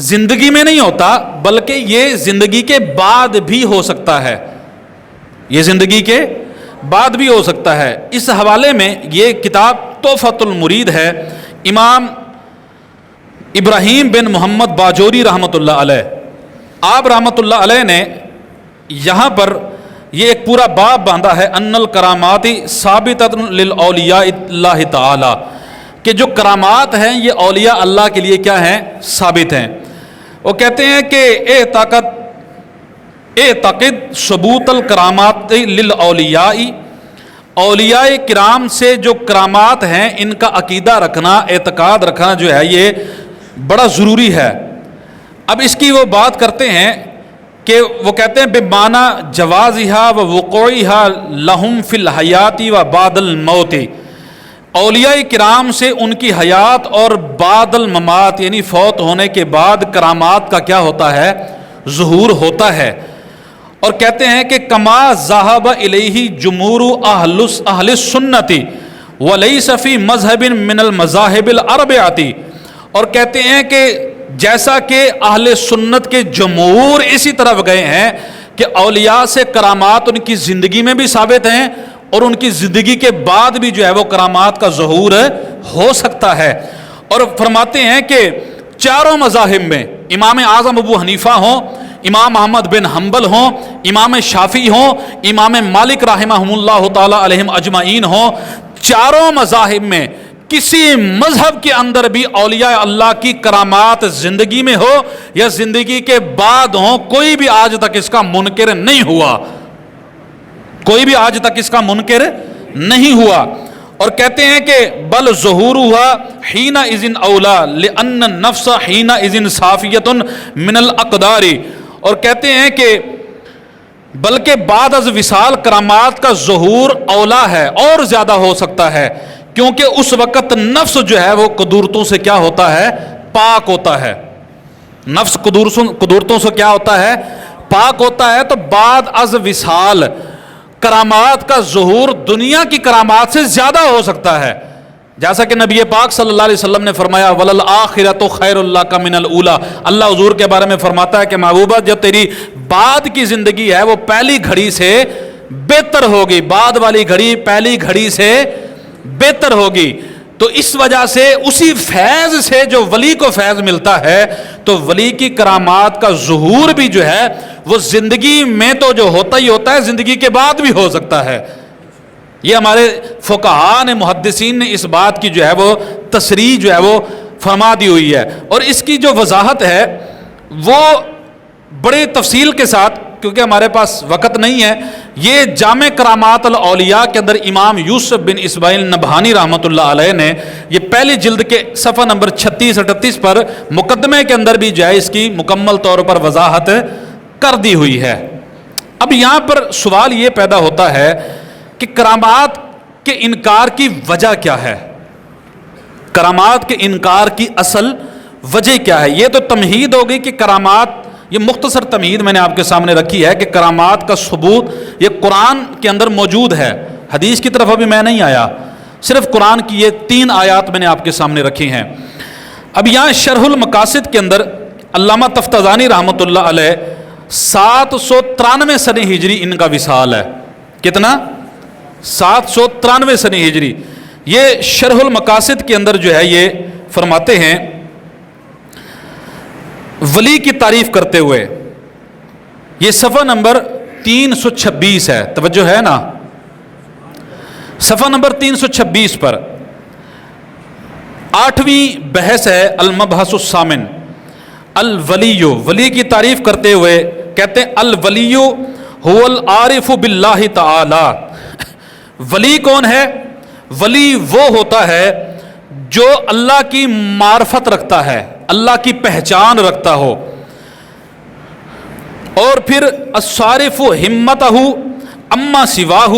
Speaker 1: زندگی میں نہیں ہوتا بلکہ یہ زندگی کے بعد بھی ہو سکتا ہے۔ یہ زندگی کے بعد بھی ہو سکتا ہے۔ اس حوالے میں یہ کتاب تحفۃ المرید ہے، امام ابراہیم بن محمد باجوری رحمۃ اللہ علیہ، آپ رحمۃ اللہ علیہ نے یہاں پر یہ ایک پورا باب باندھا ہے، ان الکرامات ثابتۃ للاولیاء اللہ تعالی، کہ جو کرامات ہیں یہ اولیاء اللہ کے لیے کیا ہیں؟ ثابت ہیں۔ وہ کہتے ہیں کہ اعتقد ثبوت الکرامات للاولیاء، اولیاء کرام سے جو کرامات ہیں ان کا عقیدہ رکھنا، اعتقاد رکھنا جو ہے یہ بڑا ضروری ہے۔ اب اس کی وہ بات کرتے ہیں کہ وہ کہتے ہیں بمعنی جوازها و وقوعها لهم فی الحیات و بعد الموت، اولیاء کرام سے ان کی حیات اور بعد الممات یعنی فوت ہونے کے بعد کرامات کا کیا ہوتا ہے؟ ظہور ہوتا ہے. اور کہتے ہیں کہ کما ذهب الیہ جمہور اہل السنت ولیس فی مذہب من المذاہب الاربعۃ. اور کہتے ہیں کہ جیسا کہ اہل سنت کے جمہور اسی طرف گئے ہیں کہ اولیاء سے کرامات ان کی زندگی میں بھی ثابت ہیں اور ان کی زندگی کے بعد بھی جو ہے وہ کرامات کا ظہور ہو سکتا ہے. اور فرماتے ہیں کہ چاروں مذاہب میں امام اعظم ابو حنیفہ ہوں، امام احمد بن حنبل ہوں، امام شافعی ہوں، امام مالک رحمہ اللہ تعالی علیہم اجمعین ہوں، چاروں مذاہب میں کسی مذہب کے اندر بھی اولیاء اللہ کی کرامات زندگی میں ہو یا زندگی کے بعد ہوں، کوئی بھی آج تک اس کا منکر نہیں ہوا، کوئی بھی آج تک اس کا منکر نہیں ہوا. اور کہتے ہیں کہ بل ظہور ہوا حین اذن اولا لان النفس حین اذن صافیۃ من الاقدار. اور کہتے ہیں کہ بلکہ بعد از وصال کرامات کا ظہور اولا ہے اور زیادہ ہو سکتا ہے، کیونکہ اس وقت نفس جو ہے وہ قدورتوں سے کیا ہوتا ہے؟ پاک ہوتا ہے. نفس قدورتوں سے کیا ہوتا ہے؟ پاک ہوتا ہے. تو بعد از وصال کرامات کا ظہور دنیا کی کرامات سے زیادہ ہو سکتا ہے، جیسا کہ نبی پاک صلی اللہ علیہ وسلم نے فرمایا وَلَلْآخِرَةُ خَيْرٌ لَكَ مِنَ الْأُولَىٰ. اللہ حضور کے بارے میں فرماتا ہے کہ محبوبہ جو تیری بعد کی زندگی ہے وہ پہلی گھڑی سے بہتر ہوگی، بعد والی گھڑی پہلی گھڑی سے بہتر ہوگی. تو اس وجہ سے اسی فیض سے جو ولی کو فیض ملتا ہے تو ولی کی کرامات کا ظہور بھی جو ہے وہ زندگی میں تو جو ہوتا ہی ہوتا ہے، زندگی کے بعد بھی ہو سکتا ہے. یہ ہمارے فقہاء نے محدثین نے اس بات کی جو ہے وہ تصریح جو ہے وہ فرما دی ہوئی ہے. اور اس کی جو وضاحت ہے وہ بڑے تفصیل کے ساتھ، کیونکہ ہمارے پاس وقت نہیں ہے، یہ جامع کرامات الاولیاء کے اندر امام یوسف بن اسماعیل نبہانی رحمۃ اللہ علیہ نے یہ پہلی جلد کے صفحہ نمبر 36-38 پر مقدمے کے اندر بھی جو ہے اس کی مکمل طور پر وضاحت کر دی ہوئی ہے. اب یہاں پر سوال یہ پیدا ہوتا ہے کہ کرامات کے انکار کی وجہ کیا ہے؟ کرامات کے انکار کی اصل وجہ کیا ہے؟ یہ تو تمہید ہو گئی کہ کرامات، یہ مختصر تمہید میں نے آپ کے سامنے رکھی ہے کہ کرامات کا ثبوت یہ قرآن کے اندر موجود ہے، حدیث کی طرف ابھی میں نہیں آیا، صرف قرآن کی یہ 3 آیات میں نے آپ کے سامنے رکھی ہیں. اب یہاں شرح المقاصد کے اندر علامہ تفتزانی رحمۃ اللہ علیہ 793 سنہ ہجری ان کا وصال ہے. کتنا؟ 793 سنہ ہجری. یہ شرح المقاصد کے اندر جو ہے یہ فرماتے ہیں ولی کی تعریف کرتے ہوئے، یہ صفحہ نمبر 326 ہے، توجہ ہے نا؟ صفحہ نمبر 326 پر 8ویں بحث ہے المبحث الثامن. الولی، ولی کی تعریف کرتے ہوئے کہتے ہیں الولی هو العارف باللہ تعالی. ولی کون ہے؟ ولی وہ ہوتا ہے جو اللہ کی معرفت رکھتا ہے، اللہ کی پہچان رکھتا ہو، اور پھر الصارف ہمتہ اما سواہ،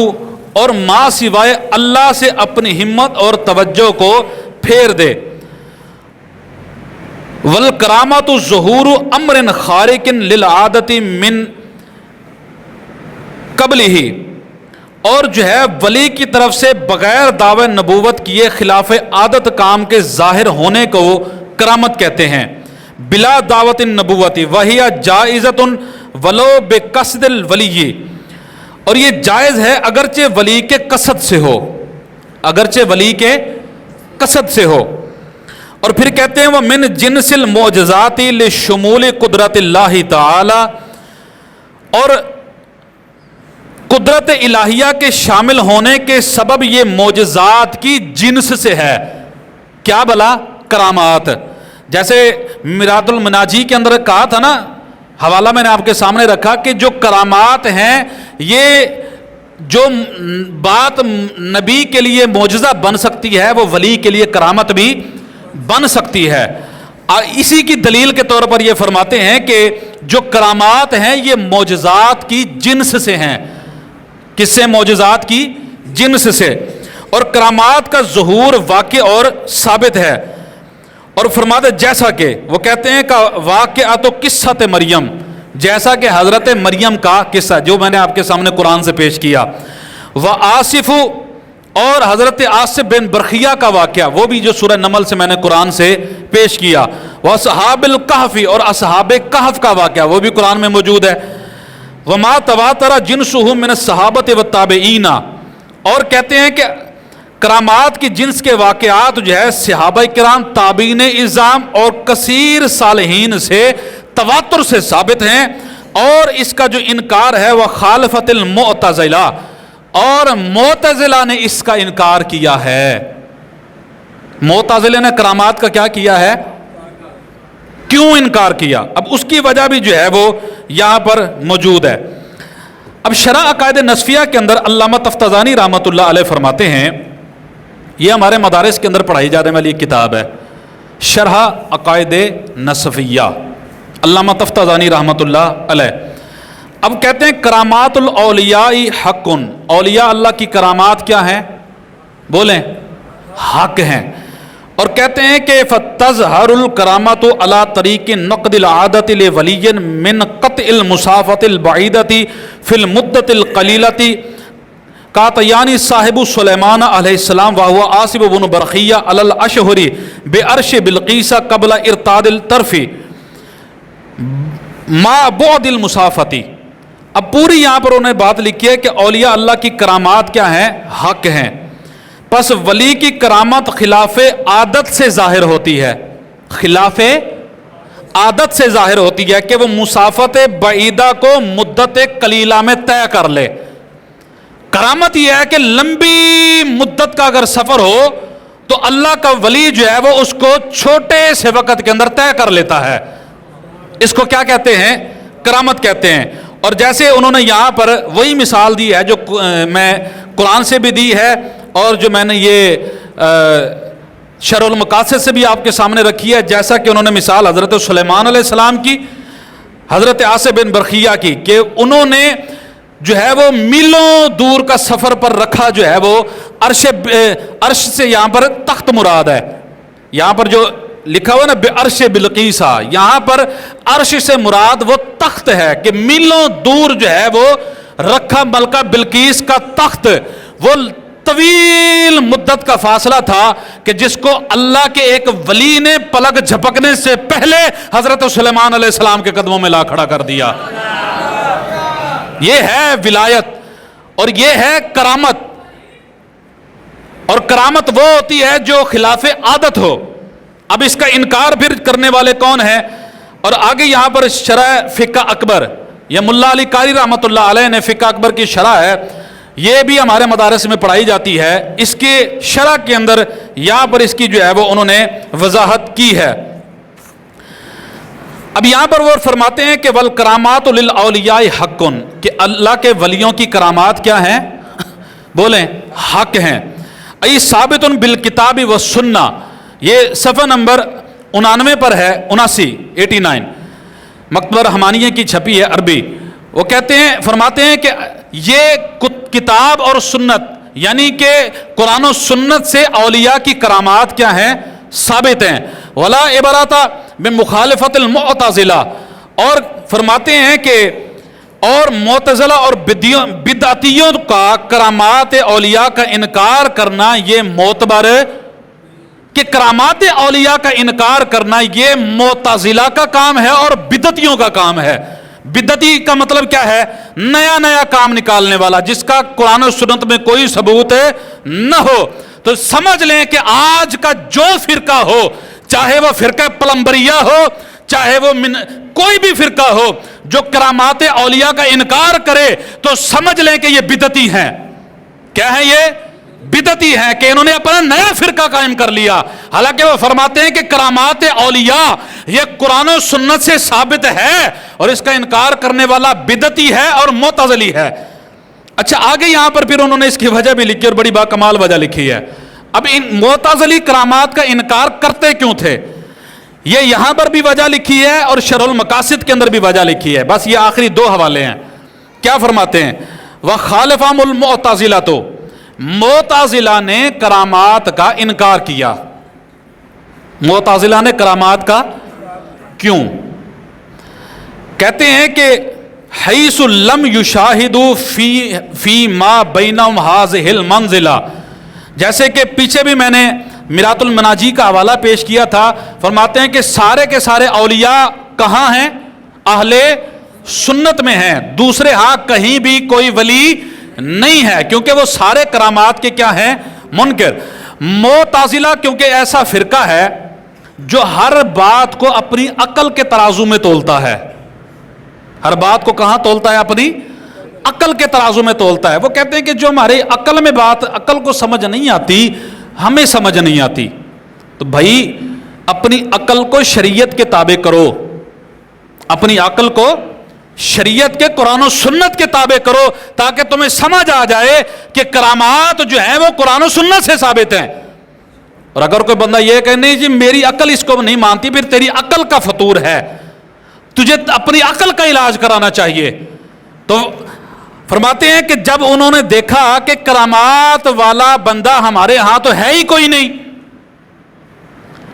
Speaker 1: اور ما سوائے اللہ سے اپنی ہمت اور توجہ کو پھیر دے. والکرامۃ ظہور امر خارق للعادت من قبلہ، اور جو ہے ولی کی طرف سے بغیر دعوی نبوت کیے خلاف عادت کام کے ظاہر ہونے کو کرامت کہتے ہیں. بلا دعوت النبوت وہی جائزۃ ولو بقصد الولی، اور یہ جائز ہے اگرچہ ولی کے قصد سے ہو، اگرچہ ولی کے قصد سے ہو. اور پھر کہتے ہیں وہ من جنس المعجزات لشمول قدرت اللہ تعالی، اور قدرت الہیہ کے شامل ہونے کے سبب یہ معجزات کی جنس سے ہے. کیا بلا؟ کرامات. جیسے میرات المناجی کے اندر کہا تھا نا، حوالہ میں نے آپ کے سامنے رکھا کہ جو کرامات ہیں یہ جو بات نبی کے لیے معجزہ بن سکتی ہے وہ ولی کے لیے کرامت بھی بن سکتی ہے. اسی کی دلیل کے طور پر یہ فرماتے ہیں کہ جو کرامات ہیں یہ معجزات کی جنس سے ہیں. کس سے؟ معجزات کی جنس سے. اور کرامات کا ظہور واقع اور ثابت ہے. اور فرماتے جیسا کہ وہ کہتے ہیں کہ واقعہ تو قصۃ مریم، جیسا کہ حضرت مریم کا قصہ جو میں نے آپ کے سامنے قرآن سے پیش کیا. وآصف، اور حضرت آصف بن برخیہ کا واقعہ وہ بھی جو سورہ نمل سے میں نے قرآن سے پیش کیا. وأصحاب الکہف، اور اصحاب کہف کا واقعہ وہ بھی قرآن میں موجود ہے. وما تواتر جنسہ من الصحابۃ والتابعین، اور کہتے ہیں کہ کرامات کی جنس کے واقعات جو ہے صحابہ کرام، تابعین اعظام اور کثیر صالحین سے تواتر سے ثابت ہیں. اور اس کا جو انکار ہے وہ خالفت المعتزلہ، اور معتزلہ نے اس کا انکار کیا ہے. معتزلہ نے کرامات کا کیا کیا ہے؟ کیوں انکار کیا؟ اب اس کی وجہ بھی جو ہے وہ یہاں پر موجود ہے. اب شرح عقائد نصفیہ کے اندر علامہ تفتزانی رحمۃ اللہ علیہ فرماتے ہیں، یہ ہمارے مدارس کے اندر پڑھائی جانے والی ایک کتاب ہے، شرح عقائد نصفیہ، علامہ تفتزانی رحمۃ اللہ علیہ. اب کہتے ہیں کرامات الاولیاء حق، اولیاء اللہ کی کرامات کیا ہیں؟ بولیں، حق ہیں. اور کہتے ہیں کہ فتظہر الکرامۃ علی طریق نقد العادۃ لولی من قطع المسافۃ البعیدۃ فی المدۃ القلیلۃ کاتیانی صاحب سلیمان علیہ السلام وہو آصف بن برخیہ علی الاشہر بعرش بلقیس قبل ارتاد الطرف ما بعد المسافۃ. اب پوری یہاں پر انہوں نے بات لکھی ہے کہ اولیاء اللہ کی کرامات کیا ہیں؟ حق ہیں. پس ولی کی کرامت خلاف عادت سے ظاہر ہوتی ہے، خلاف عادت سے ظاہر ہوتی ہے کہ وہ مسافت بعیدہ کو مدت قلیلہ میں طے کر لے. کرامت یہ ہے کہ لمبی مدت کا اگر سفر ہو تو اللہ کا ولی جو ہے وہ اس کو چھوٹے سے وقت کے اندر طے کر لیتا ہے. اس کو کیا کہتے ہیں؟ کرامت کہتے ہیں. اور جیسے انہوں نے یہاں پر وہی مثال دی ہے جو میں قرآن سے بھی دی ہے اور جو میں نے یہ شرح المقاصد سے بھی آپ کے سامنے رکھی ہے، جیسا کہ انہوں نے مثال حضرت سلیمان علیہ السلام کی، حضرت آصف بن برخیہ کی، کہ انہوں نے جو ہے وہ میلوں دور کا سفر پر رکھا جو ہے وہ عرش سے، یہاں پر تخت مراد ہے، یہاں پر جو لکھا ہوا نا بعرش بلقیسا، یہاں پر عرش سے مراد وہ تخت ہے کہ میلوں دور جو ہے وہ رکھا ملکہ بلقیس کا تخت. وہ طویل مدت کا فاصلہ تھا کہ جس کو اللہ کے ایک ولی نے پلک جھپکنے سے پہلے حضرت سلیمان علیہ السلام کے قدموں میں لا کھڑا کر دیا. یہ ہے ولایت اور یہ ہے کرامت. اور کرامت وہ ہوتی ہے جو خلاف عادت ہو. اب اس کا انکار پھر کرنے والے کون ہیں؟ اور آگے یہاں پر شرح فقہ اکبر، یہ ملا علی قاری رحمۃ اللہ علیہ نے فقہ اکبر کی شرح ہے، یہ بھی ہمارے مدارس میں پڑھائی جاتی ہے. اس کے شرح کے اندر یہاں پر اس کی جو ہے وہ انہوں نے وضاحت کی ہے. اب یہاں پر وہ فرماتے ہیں کہ والکرامات للاولیاء حق، کہ اللہ کے ولیوں کی کرامات کیا ہیں؟ بولیں، حق ہیں. ای ثابت بالکتاب والسنہ، یہ صفحہ نمبر 99 پر ہے، 89 مکتبہ رحمانیہ کی چھپی ہے عربی. وہ کہتے ہیں، فرماتے ہیں کہ یہ کتاب اور سنت یعنی کہ قرآن و سنت سے اولیاء کی کرامات کیا ہیں؟ ثابت ہیں. ولا عبرات بمخالفت المعتزلہ، اور فرماتے ہیں کہ اور معتزلہ اور بدعتیوں کا کرامات اولیاء کا انکار کرنا یہ معتبر، کہ کرامات اولیاء کا انکار کرنا یہ معتزلہ کا کام ہے اور بدعتیوں کا کام ہے. بدعتی کا مطلب کیا ہے؟ نیا نیا کام نکالنے والا، جس کا قرآن و سنت میں کوئی ثبوت نہ ہو. تو سمجھ لیں کہ آج کا جو فرقہ ہو، چاہے وہ فرقہ پلمبریہ ہو، چاہے وہ کوئی بھی فرقہ ہو، جو کرامات اولیاء کا انکار کرے تو سمجھ لیں کہ یہ بدعتی ہیں. کیا ہے یہ؟ بدعتی ہیں، کہ انہوں نے اپنا نیا فرقہ قائم کر لیا. حالانکہ وہ فرماتے ہیں کہ کرامات اولیاء یہ قرآن و سنت سے ثابت ہے اور اس کا انکار کرنے والا بدعتی ہے اور معتزلی ہے. اچھا، آگے یہاں پر پھر انہوں نے اس کی وجہ بھی لکھی اور بڑی باکمال وجہ لکھی ہے. اب ان معتزلی کرامات کا انکار کرتے کیوں تھے، یہ یہاں پر بھی وجہ لکھی ہے اور شرح المقاصد کے اندر بھی وجہ لکھی ہے. بس یہ آخری دو حوالے ہیں. کیا فرماتے ہیں؟ وَخَالَفَهُمُ الْمُعْتَزِلَةُ معتزلہ نے کرامات کا انکار کیا. معتزلہ نے کرامات کا کیوں؟ کہتے ہیں کہ حیث لم یشاہدوا فی ما بینہم ہذہ المنزلہ، جیسے کہ پیچھے بھی میں نے میرات المناجی کا حوالہ پیش کیا تھا. فرماتے ہیں کہ سارے کے سارے اولیاء کہاں ہیں؟ اہل سنت میں ہیں، دوسرے ہاں کہیں بھی کوئی ولی نہیں ہے، کیونکہ وہ سارے کرامات کے کیا ہیں؟ منکر. معتزلہ کیونکہ ایسا فرقہ ہے جو ہر بات کو اپنی عقل کے ترازو میں تولتا ہے. ہر بات کو کہاں تولتا ہے؟ اپنی عقل کے ترازو میں تولتا ہے. وہ کہتے ہیں کہ جو ہمارے عقل میں بات، عقل کو سمجھ نہیں آتی، ہمیں سمجھ نہیں آتی، تو بھائی اپنی عقل کو شریعت کے تابع کرو، اپنی عقل کو شریعت کے قرآن و سنت کے تابع کرو، تاکہ تمہیں سمجھ آ جائے کہ کرامات جو ہیں وہ قرآن و سنت سے ثابت ہیں. اور اگر کوئی بندہ یہ کہ نہیں جی میری عقل اس کو نہیں مانتی، پھر تیری عقل کا فطور ہے، تجھے اپنی عقل کا علاج کرانا چاہیے. تو فرماتے ہیں کہ جب انہوں نے دیکھا کہ کرامات والا بندہ ہمارے ہاں تو ہے ہی کوئی نہیں،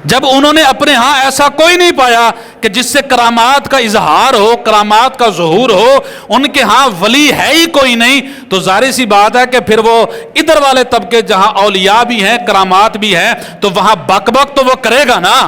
Speaker 1: جب انہوں نے اپنے ہاں ایسا کوئی نہیں پایا کہ جس سے کرامات کا اظہار ہو، کرامات کا ظہور ہو، ان کے ہاں ولی ہے ہی کوئی نہیں، تو ظاہر سی بات ہے کہ پھر وہ ادھر والے طبقے جہاں اولیاء بھی ہیں، کرامات بھی ہیں، تو وہاں بک بک تو وہ کرے گا نا.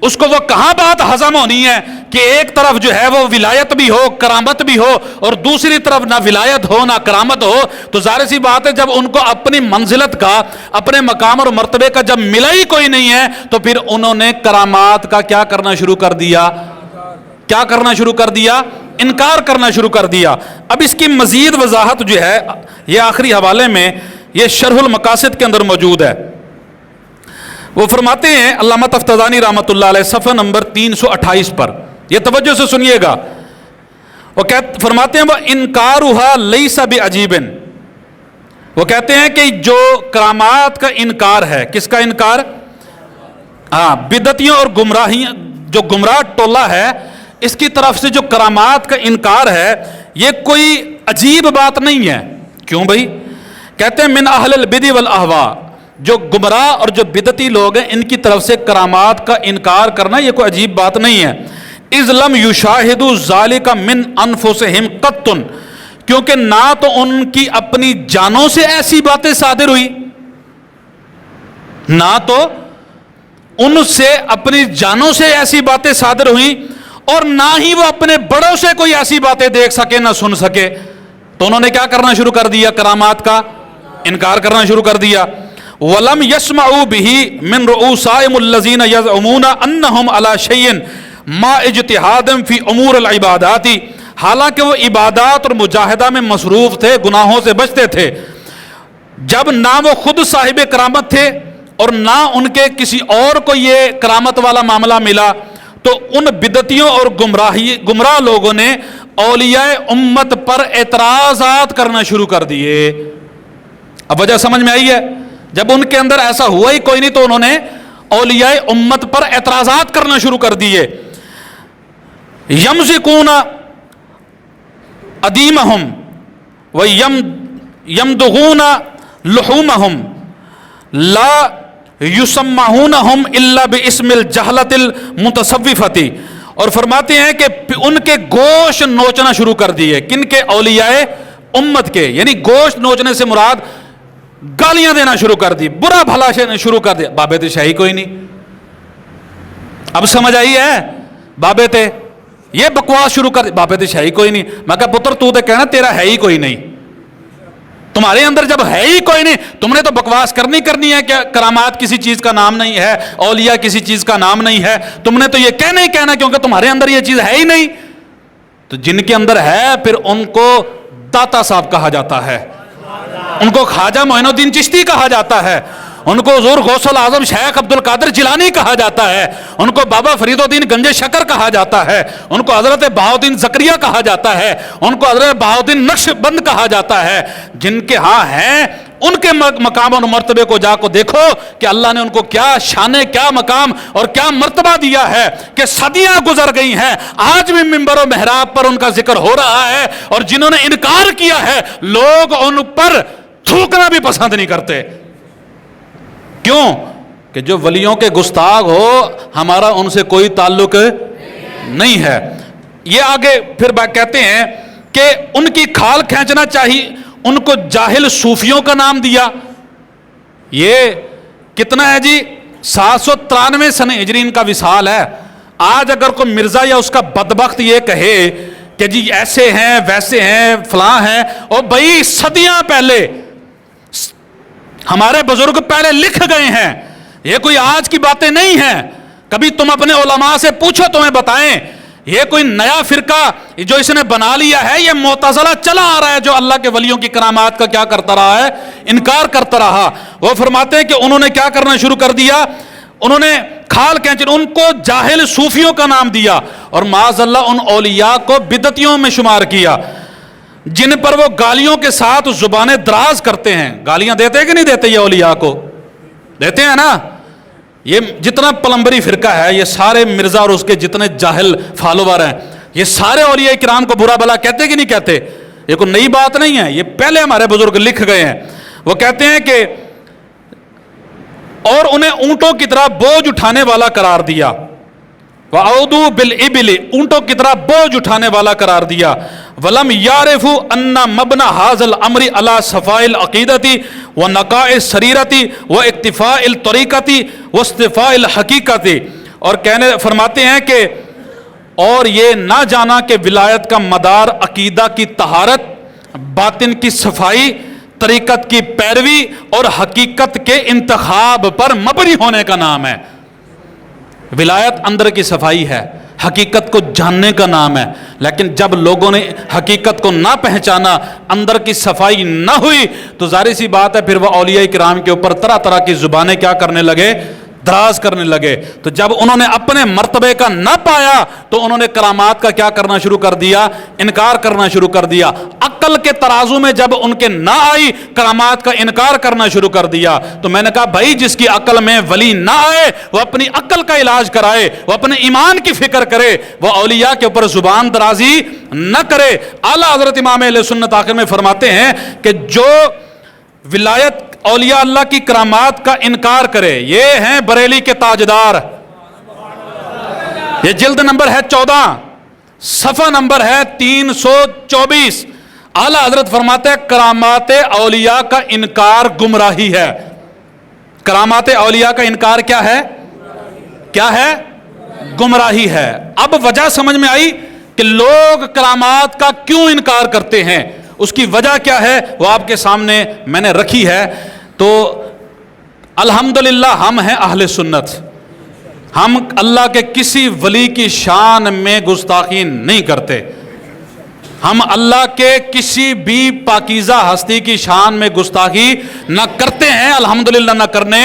Speaker 1: اس کو وہ کہاں بات ہضم ہونی ہے کہ ایک طرف جو ہے وہ ولایت بھی ہو، کرامت بھی ہو، اور دوسری طرف نہ ولایت ہو نہ کرامت ہو. تو ظاہر سی بات ہے جب ان کو اپنی منزلت کا، اپنے مقام اور مرتبے کا جب ملا ہی کوئی نہیں ہے، تو پھر انہوں نے کرامات کا کیا کرنا شروع کر دیا؟ کیا کرنا شروع کر دیا؟ انکار کرنا شروع کر دیا. اب اس کی مزید وضاحت جو ہے یہ آخری حوالے میں، یہ شرح المقاصد کے اندر موجود ہے. وہ فرماتے ہیں علامہ تفتزانی رحمۃ اللہ علیہ، صفحہ نمبر 328 پر، یہ توجہ سے سنیے گا. وہ فرماتے ہیں وہ انکارها لیس بعجیب، وہ کہتے ہیں کہ جو کرامات کا انکار ہے، کس کا انکار؟ ہاں، بدعتیوں اور گمراہیاں، جو گمراہ ٹولہ ہے اس کی طرف سے جو کرامات کا انکار ہے، یہ کوئی عجیب بات نہیں ہے. کیوں بھائی؟ کہتے ہیں من اہل البدع والاہواء، جو گمراہ اور جو بدعتی لوگ ہیں ان کی طرف سے کرامات کا انکار کرنا یہ کوئی عجیب بات نہیں ہے. اذ لم یشاہدوا ذالک من انفسہم قط، کیونکہ نہ تو ان کی اپنی جانوں سے ایسی باتیں صادر ہوئی، نہ تو ان سے اپنی جانوں سے ایسی باتیں صادر ہوئیں، اور نہ ہی وہ اپنے بڑوں سے کوئی ایسی باتیں دیکھ سکے نہ سن سکے. تو انہوں نے کیا کرنا شروع کر دیا؟ کرامات کا انکار کرنا شروع کر دیا. وَلَمْ يَسْمَعُوا بِهِ مِنْ رُؤُوسَائِهِمُ الَّذِينَ يَزْعُمُونَ أَنَّهُمْ عَلَى شَيْءٍ مَا اجتہادٍ فِي أُمُورِ الْعِبَادَاتِ، حالانکہ وہ عبادات اور مجاہدہ میں مصروف تھے، گناہوں سے بچتے تھے. جب نہ وہ خود صاحب کرامت تھے اور نہ ان کے کسی اور کو یہ کرامت والا معاملہ ملا، تو ان بدعتیوں اور گمراہ لوگوں نے اولیاء امت پر اعتراضات کرنا شروع کر دیے. اب وجہ سمجھ میں آئی ہے؟ جب ان کے اندر ایسا ہوا ہی کوئی نہیں تو انہوں نے اولیاء امت پر اعتراضات کرنا شروع کر دیے. یمزقون ادیمہم ویمدغون لحومہم لا یسمعونہم الا باسم الجہلۃ المتصوفۃ، اور فرماتے ہیں کہ ان کے گوشت نوچنا شروع کر دیے. کن کے؟ اولیاء امت کے. یعنی گوشت نوچنے سے مراد گالیاں دینا شروع کر دی، برا بھلا شروع کر دیا. بابے تو شاہی کوئی نہیں. اب سمجھ آئی ہے؟ بابے تے یہ بکواس شروع کر دی، بابے تو شاہی کوئی نہیں. میں کہا پتر تو تے کہنا تیرا ہے ہی کوئی نہیں. تمہارے اندر جب ہے ہی کوئی نہیں، تم نے تو بکواس کرنی ہے کہ کرامات کسی چیز کا نام نہیں ہے، اولیاء کسی چیز کا نام نہیں ہے. تم نے تو یہ کہنا ہی کہنا کیونکہ تمہارے اندر یہ چیز ہے ہی نہیں. تو جن کے اندر ہے پھر ان کو داتا صاحب کہا جاتا ہے، ان کو خواجہ معین الدین چشتی کہا جاتا ہے، ان کو حضور غوث الاعظم شیخ عبد القادر جیلانی کہا جاتا ہے، ان کو بابا فرید الدین گنج شکر کہا جاتا ہے، ان کو حضرت بہاؤالدین زکریا کہا جاتا ہے، ان کو حضرت بہاؤالدین نقش بند کہا جاتا ہے. جن کے ہاں ہیں ان کے مقام اور مرتبے کو جا کو دیکھو کہ اللہ نے ان کو کیا شان، کیا مقام اور کیا مرتبہ دیا ہے کہ صدیاں گزر گئی ہیں، آج بھی منبر و محراب پر ان کا ذکر ہو رہا ہے. اور جنہوں نے انکار کیا ہے لوگ ان پر تھوکنا بھی پسند نہیں کرتے. کیوں؟ کہ جو ولیوں کے گستاخ ہو ہمارا ان سے کوئی تعلق نہیں ہے. یہ آگے پھر کہتے ہیں کہ ان کی کھال کھینچنا چاہیے. ان کو جاہل صوفیوں کا نام دیا. یہ کتنا ہے جی؟ 793 سن ہجری ان کا وصال ہے. آج اگر کوئی مرزا یا اس کا بدبخت یہ کہے کہ جی ایسے ہیں ویسے ہیں فلاں ہیں، اور بھائی صدیاں پہلے ہمارے بزرگ پہلے لکھ گئے ہیں، یہ کوئی آج کی باتیں نہیں ہیں. کبھی تم اپنے علماء سے پوچھو تمہیں بتائیں. یہ کوئی نیا فرقہ جو اس نے بنا لیا ہے، یہ معتزلہ چلا آ رہا ہے جو اللہ کے ولیوں کی کرامات کا کیا کرتا رہا ہے؟ انکار کرتا رہا. وہ فرماتے ہیں کہ انہوں نے کیا کرنا شروع کر دیا؟ انہوں نے کھال کھینچ، ان کو جاہل صوفیوں کا نام دیا، اور معاذ اللہ ان اولیاء کو بدعتیوں میں شمار کیا جن پر وہ گالیوں کے ساتھ زبانیں دراز کرتے ہیں. گالیاں دیتے ہیں کہ نہیں دیتے؟ یہ اولیاء کو دیتے ہیں نا. یہ جتنا پلمبری فرقہ ہے، یہ سارے مرزا اور اس کے جتنے جاہل فالوور ہیں، یہ سارے اولیاء کرام کو برا بھلا کہتے کہ نہیں کہتے؟ یہ کوئی نئی بات نہیں ہے، یہ پہلے ہمارے بزرگ لکھ گئے ہیں. وہ کہتے ہیں کہ اور انہیں اونٹوں کی طرح بوجھ اٹھانے والا قرار دیا. وَعَوْدُوا بِالْإِبِلِ، اونٹوں کی طرح بوجھ اٹھانے والا قرار دیا. وَلَمْ يَعْرِفُوا أَنَّ مَبْنَ هَذَا الْأَمْرِ عَلَى صَفَاءِ الْعَقِيدَةِ وَنَقَاءِ السَّرِيرَةِ وَاِكْتِفَاءِ الطَّرِيقَةِ وَاصْطِفَاءِ الْحَقِيقَةِ، اور کہنے فرماتے ہیں کہ اور یہ نہ جانا کہ ولایت کا مدار عقیدہ کی طہارت، باطن کی صفائی، طریقت کی پیروی اور حقیقت کے انتخاب پر مبنی ہونے کا نام ہے. ولایت اندر کی صفائی ہے، حقیقت کو جاننے کا نام ہے. لیکن جب لوگوں نے حقیقت کو نہ پہچانا، اندر کی صفائی نہ ہوئی، تو ظاہر سی بات ہے پھر وہ اولیاء کرام کے اوپر طرح طرح کی زبانیں کیا کرنے لگے؟ دراز کرنے لگے. تو جب انہوں نے اپنے مرتبے کا نہ پایا تو انہوں نے کرامات کا کیا کرنا شروع کر دیا؟ انکار کرنا شروع کر دیا. عقل کے ترازو میں جب ان کے نہ آئی، کرامات کا انکار کرنا شروع کر دیا. تو میں نے کہا بھائی جس کی عقل میں ولی نہ آئے وہ اپنی عقل کا علاج کرائے، وہ اپنے ایمان کی فکر کرے، وہ اولیاء کے اوپر زبان درازی نہ کرے. اعلیٰ حضرت امام اہل سنت آخر میں فرماتے ہیں کہ جو ولایت اولیاء اللہ کی کرامات کا انکار کرے، یہ ہیں بریلی کے تاجدار. یہ جلد نمبر ہے 14، صفحہ نمبر ہے 324. اعلیٰ حضرت فرماتے ہیں کرامات اولیاء کا انکار گمراہی ہے. کرامات اولیاء کا انکار کیا ہے؟ کیا ہے؟ گمراہی ہے. اب وجہ سمجھ میں آئی کہ لوگ کرامات کا کیوں انکار کرتے ہیں. اس کی وجہ کیا ہے وہ آپ کے سامنے میں نے رکھی ہے. تو الحمدللہ ہم ہیں اہل سنت، ہم اللہ کے کسی ولی کی شان میں گستاخی نہیں کرتے. ہم اللہ کے کسی بھی پاکیزہ ہستی کی شان میں گستاخی نہ کرتے ہیں، الحمدللہ نہ کرنے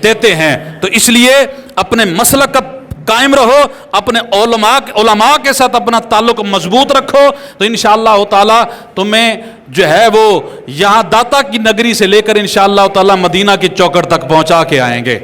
Speaker 1: دیتے ہیں. تو اس لیے اپنے مسلک کا قائم رہو، اپنے علماء کے ساتھ اپنا تعلق مضبوط رکھو، تو انشاءاللہ تعالی تمہیں جو ہے وہ یہاں داتا کی نگری سے لے کر انشاءاللہ تعالی مدینہ کی چوکٹ تک پہنچا کے آئیں گے.